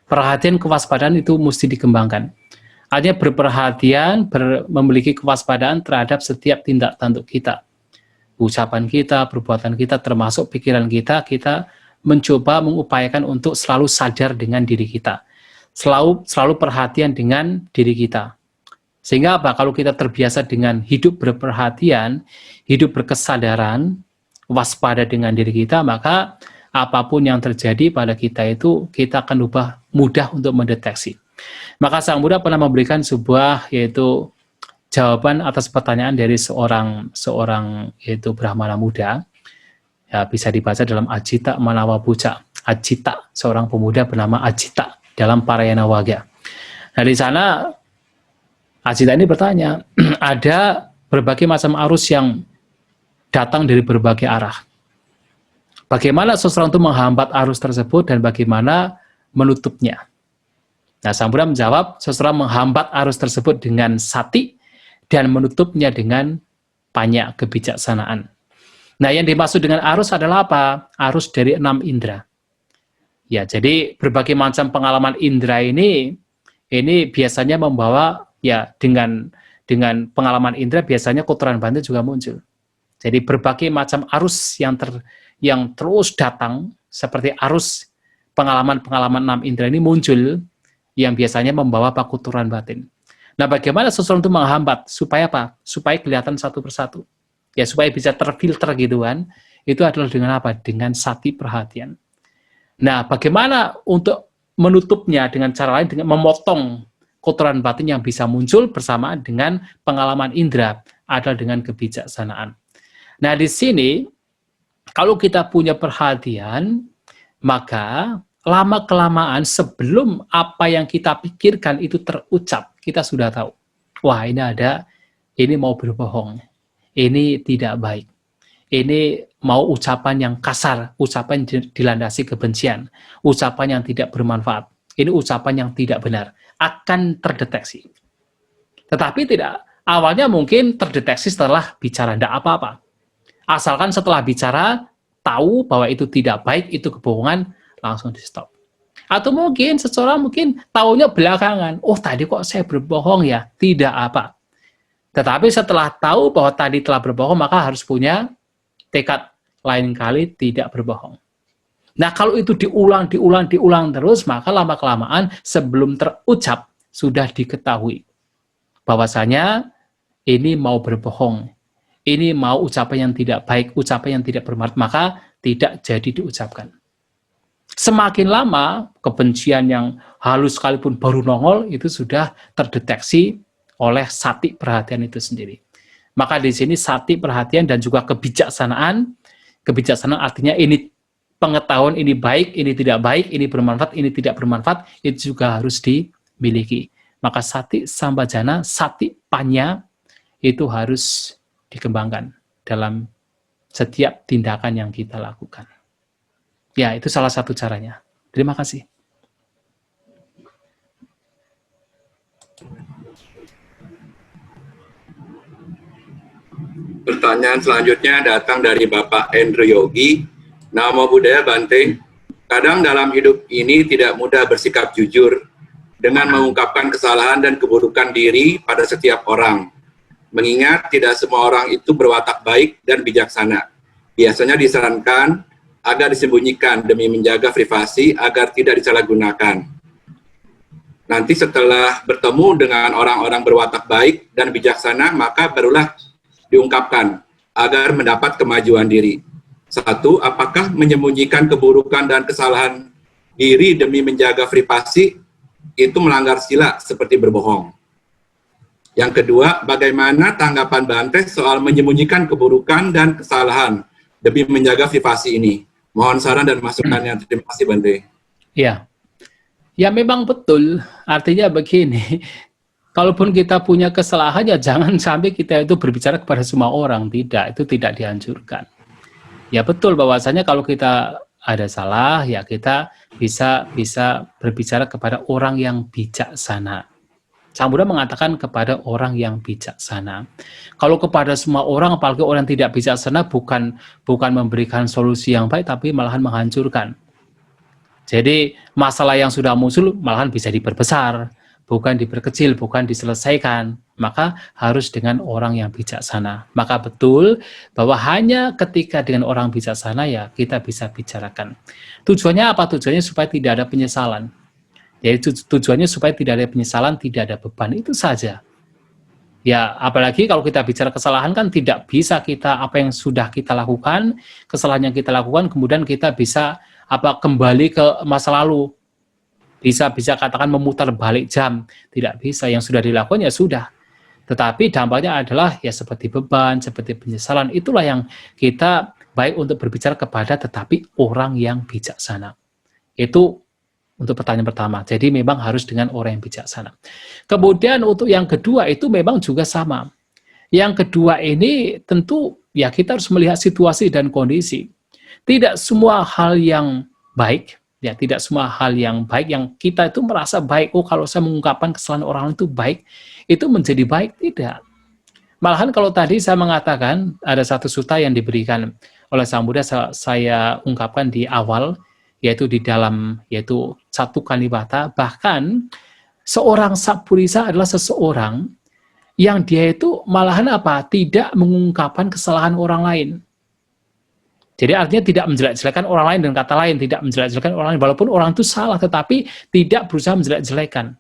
Speaker 1: Perhatian, kewaspadaan itu mesti dikembangkan. Artinya berperhatian, memiliki kewaspadaan terhadap setiap tindak tanduk kita. Ucapan kita, perbuatan kita, termasuk pikiran kita, kita mencoba mengupayakan untuk selalu sadar dengan diri kita. Selalu perhatian dengan diri kita. Sehingga apa? Kalau kita terbiasa dengan hidup berperhatian, hidup berkesadaran, waspada dengan diri kita, maka apapun yang terjadi pada kita itu, kita akan mudah untuk mendeteksi. Maka Sang Buddha pernah memberikan sebuah, yaitu jawaban atas pertanyaan dari seorang yaitu Brahmana muda. Ya, bisa dibaca dalam Ajita Manawapuja. Ajita, seorang pemuda bernama Ajita dalam Parayana Wagya. Nah, di sana Ajita ini bertanya, ada berbagai macam arus yang datang dari berbagai arah. Bagaimana seseorang itu menghambat arus tersebut dan bagaimana menutupnya? Nah, Sang Buddha menjawab, seseorang menghambat arus tersebut dengan sati dan menutupnya dengan panya, kebijaksanaan. Nah, yang dimaksud dengan arus adalah apa? Arus dari 6 indera. Ya, jadi berbagai macam pengalaman indera ini biasanya membawa, ya, dengan pengalaman indera biasanya kotoran batin juga muncul. Jadi berbagai macam arus yang terus datang, seperti arus pengalaman 6 indera ini muncul, yang biasanya membawa kotoran batin. Nah, bagaimana seseorang itu menghambat? Supaya apa? Supaya kelihatan satu persatu. Ya, supaya bisa terfilter gitu kan. Itu adalah dengan apa? Dengan sati perhatian. Nah, bagaimana untuk menutupnya dengan cara lain, dengan memotong kotoran batin yang bisa muncul bersamaan dengan pengalaman indera, adalah dengan kebijaksanaan. Nah, di sini, kalau kita punya perhatian, maka lama-kelamaan sebelum apa yang kita pikirkan itu terucap, kita sudah tahu. Wah, ini mau berbohong. Ini tidak baik. Ini mau ucapan yang kasar, ucapan dilandasi kebencian, ucapan yang tidak bermanfaat. Ini ucapan yang tidak benar. Akan terdeteksi. Tetapi tidak, awalnya mungkin terdeteksi setelah bicara, tidak apa-apa. Asalkan setelah bicara, tahu bahwa itu tidak baik, itu kebohongan, langsung di stop. Atau mungkin seseorang tahunya belakangan, oh tadi kok saya berbohong ya, tidak apa. Tetapi setelah tahu bahwa tadi telah berbohong, maka harus punya tekad lain kali tidak berbohong. Nah, kalau itu diulang terus, maka lama-kelamaan sebelum terucap sudah diketahui bahwasanya ini mau berbohong, ini mau ucapan yang tidak baik, ucapan yang tidak bermanfaat, maka tidak jadi diucapkan. Semakin lama, kebencian yang halus sekalipun baru nongol, itu sudah terdeteksi oleh sati perhatian itu sendiri. Maka di sini sati perhatian dan juga kebijaksanaan artinya ini pengetahuan, ini baik, ini tidak baik, ini bermanfaat, ini tidak bermanfaat, itu juga harus dimiliki. Maka sati sambajana, sati panya, itu harus dikembangkan dalam setiap tindakan yang kita lakukan. Ya, itu salah satu caranya. Terima kasih.
Speaker 4: Pertanyaan selanjutnya datang dari Bapak Endro Yogi. Namo Buddhaya Bante. Kadang dalam hidup ini tidak mudah bersikap jujur dengan mengungkapkan kesalahan dan keburukan diri pada setiap orang. Mengingat tidak semua orang itu berwatak baik dan bijaksana. Biasanya disarankan agar disembunyikan demi menjaga privasi agar tidak disalahgunakan. Nanti setelah bertemu dengan orang-orang berwatak baik dan bijaksana, maka barulah diungkapkan agar mendapat kemajuan diri. 1. Apakah menyembunyikan keburukan dan kesalahan diri demi menjaga privasi itu melanggar sila seperti berbohong? Yang kedua, bagaimana tanggapan Bante soal menyembunyikan keburukan dan kesalahan demi menjaga privasi ini? Mohon saran dan masukannya. Terima kasih, Bante.
Speaker 1: Ya, ya memang betul. Artinya begini, kalaupun kita punya kesalahan, ya jangan sampai kita itu berbicara kepada semua orang. Tidak, itu tidak dianjurkan. Ya betul bahwasanya kalau kita ada salah, ya kita bisa berbicara kepada orang yang bijaksana. Sang Buddha mengatakan kepada orang yang bijaksana. Kalau kepada semua orang, apalagi orang yang tidak bijaksana, bukan memberikan solusi yang baik, tapi malahan menghancurkan. Jadi masalah yang sudah muncul malahan bisa diperbesar, bukan diperkecil, bukan diselesaikan. Maka harus dengan orang yang bijaksana. Maka betul bahwa hanya ketika dengan orang bijaksana ya kita bisa bicarakan. Tujuannya apa? Tujuannya supaya tidak ada penyesalan. Jadi tujuannya supaya tidak ada penyesalan, tidak ada beban, itu saja. Ya, apalagi kalau kita bicara kesalahan kan tidak bisa kita apa yang sudah kita lakukan, kesalahan yang kita lakukan, kemudian kita bisa kembali ke masa lalu. Bisa katakan memutar balik jam, tidak bisa. Yang sudah dilakukan ya sudah. Tetapi dampaknya adalah ya seperti beban, seperti penyesalan. Itulah yang kita baik untuk berbicara kepada tetapi orang yang bijaksana. Itu untuk pertanyaan pertama. Jadi memang harus dengan orang yang bijaksana. Kemudian untuk yang kedua itu memang juga sama. Yang kedua ini tentu ya kita harus melihat situasi dan kondisi. Tidak semua hal yang baik, ya tidak semua hal yang baik yang kita itu merasa baik, oh kalau saya mengungkapkan kesalahan orang itu baik, itu menjadi baik, tidak. Malahan kalau tadi saya mengatakan ada satu sutta yang diberikan oleh Sang Buddha saya ungkapkan di awal, yaitu di dalam yaitu satu kalibata, bahkan seorang Sappurisa adalah seseorang yang dia itu malahan tidak mengungkapkan kesalahan orang lain. Jadi artinya tidak menjelek-jelekan orang lain, dan kata lain tidak menjelek-jelekan orang lain, walaupun orang itu salah tetapi tidak berusaha menjelek-jelekan.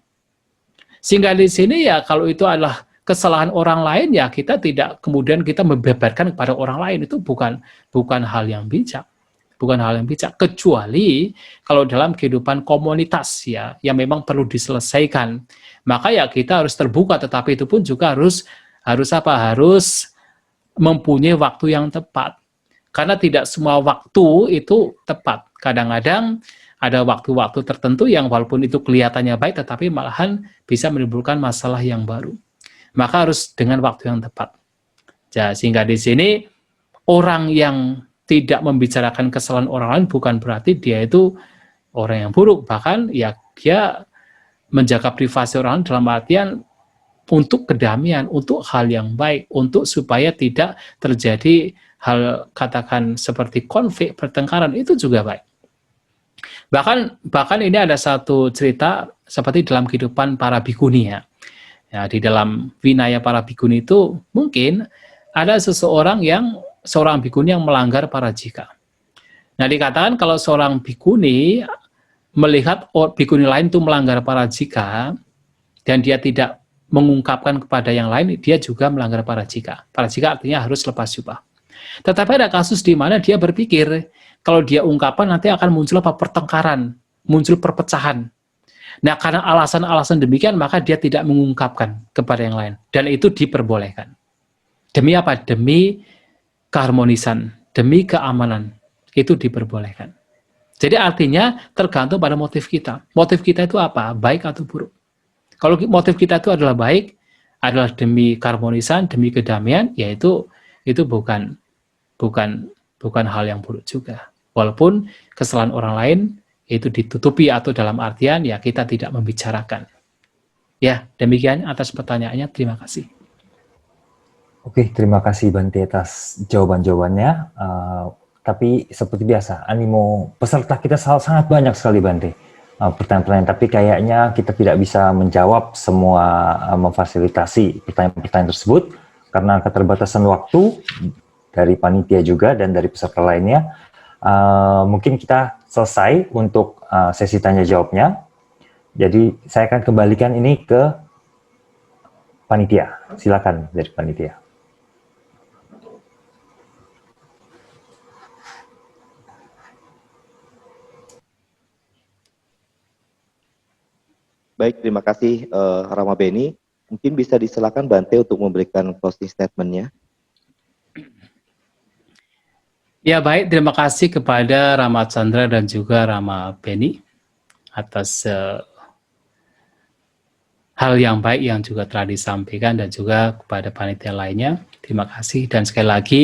Speaker 1: Sehingga di sini ya kalau itu adalah kesalahan orang lain ya kita tidak kemudian kita membeberkan kepada orang lain, itu bukan hal yang bijak. Bukan hal yang bijak, kecuali kalau dalam kehidupan komunitas ya, yang memang perlu diselesaikan, maka ya kita harus terbuka, tetapi itu pun juga harus mempunyai waktu yang tepat. Karena tidak semua waktu itu tepat. Kadang-kadang ada waktu-waktu tertentu yang walaupun itu kelihatannya baik, tetapi malahan bisa menimbulkan masalah yang baru. Maka harus dengan waktu yang tepat. Ya, sehingga di sini orang yang tidak membicarakan kesalahan orang lain bukan berarti dia itu orang yang buruk, bahkan ya dia menjaga privasi orang lain dalam artian untuk kedamaian, untuk hal yang baik, untuk supaya tidak terjadi hal katakan seperti konflik, pertengkaran, itu juga baik. Bahkan ini ada satu cerita seperti dalam kehidupan para bhikkhuni ya. Ya, di dalam Vinaya para bhikkhuni itu mungkin ada seorang bhikkhuni yang melanggar parajika. Nah, dikatakan kalau seorang bhikkhuni melihat bhikkhuni lain itu melanggar parajika dan dia tidak mengungkapkan kepada yang lain, dia juga melanggar parajika. Parajika artinya harus lepas jubah. Tetapi ada kasus di mana dia berpikir kalau dia ungkapkan nanti akan muncul pertengkaran, muncul perpecahan. Nah, karena alasan-alasan demikian maka dia tidak mengungkapkan kepada yang lain, dan itu diperbolehkan. Demi apa? Demi keharmonisan, demi keamanan, itu diperbolehkan. Jadi artinya tergantung pada motif kita. Motif kita itu apa? Baik atau buruk. Kalau motif kita itu adalah baik, adalah demi keharmonisan, demi kedamaian, yaitu itu bukan hal yang buruk juga. Walaupun kesalahan orang lain itu ditutupi atau dalam artian ya kita tidak membicarakan. Ya, demikian atas pertanyaannya. Terima kasih.
Speaker 3: Oke, terima kasih Bante atas jawaban-jawabannya. Tapi seperti biasa, animo peserta kita sangat banyak sekali Bante. Pertanyaan-pertanyaan, tapi kayaknya kita tidak bisa menjawab semua, memfasilitasi pertanyaan-pertanyaan tersebut karena keterbatasan waktu dari panitia juga dan dari peserta lainnya. Mungkin kita selesai untuk sesi tanya jawabnya. Jadi saya akan kembalikan ini ke panitia. Silakan dari panitia.
Speaker 6: Baik, terima kasih Rama Beni. Mungkin bisa disilakan Bante untuk memberikan closing statement-nya.
Speaker 1: Ya baik, terima kasih kepada Rama Chandra dan juga Rama Beni atas hal yang baik yang juga telah disampaikan, dan juga kepada panitia lainnya. Terima kasih, dan sekali lagi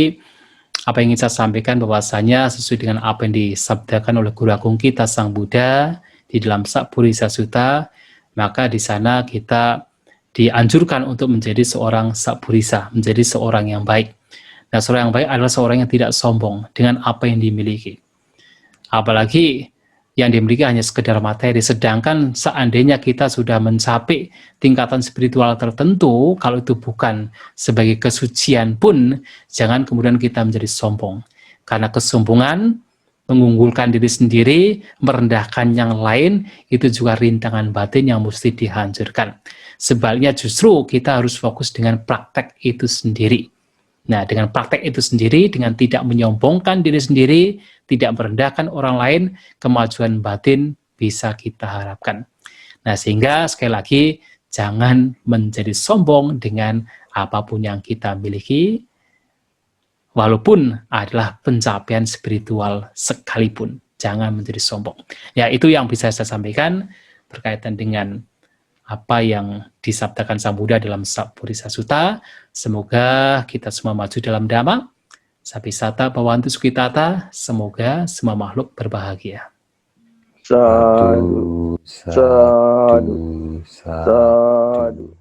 Speaker 1: apa yang ingin saya sampaikan bahwasanya sesuai dengan apa yang disabdakan oleh Guru Agung kita Sang Buddha di dalam Sappurisa Sutta, maka di sana kita dianjurkan untuk menjadi seorang Saburisa, menjadi seorang yang baik. Nah, seorang yang baik adalah seorang yang tidak sombong dengan apa yang dimiliki. Apalagi yang dimiliki hanya sekedar materi, sedangkan seandainya kita sudah mencapai tingkatan spiritual tertentu, kalau itu bukan sebagai kesucian pun, jangan kemudian kita menjadi sombong. Karena kesombongan, mengunggulkan diri sendiri, merendahkan yang lain, itu juga rintangan batin yang mesti dihancurkan. Sebaliknya justru kita harus fokus dengan praktek itu sendiri. Nah, dengan praktek itu sendiri, dengan tidak menyombongkan diri sendiri, tidak merendahkan orang lain, kemajuan batin bisa kita harapkan. Nah, sehingga sekali lagi, jangan menjadi sombong dengan apapun yang kita miliki, walaupun adalah pencapaian spiritual sekalipun. Jangan menjadi sombong. Ya, itu yang bisa saya sampaikan berkaitan dengan apa yang disabdakan Sang Buddha dalam Saburisa Sutta. Semoga kita semua maju dalam Dhamma. Sapisata Bhavantu Sukhitata. Semoga semua makhluk berbahagia.
Speaker 7: Sadu, sadu, sadu.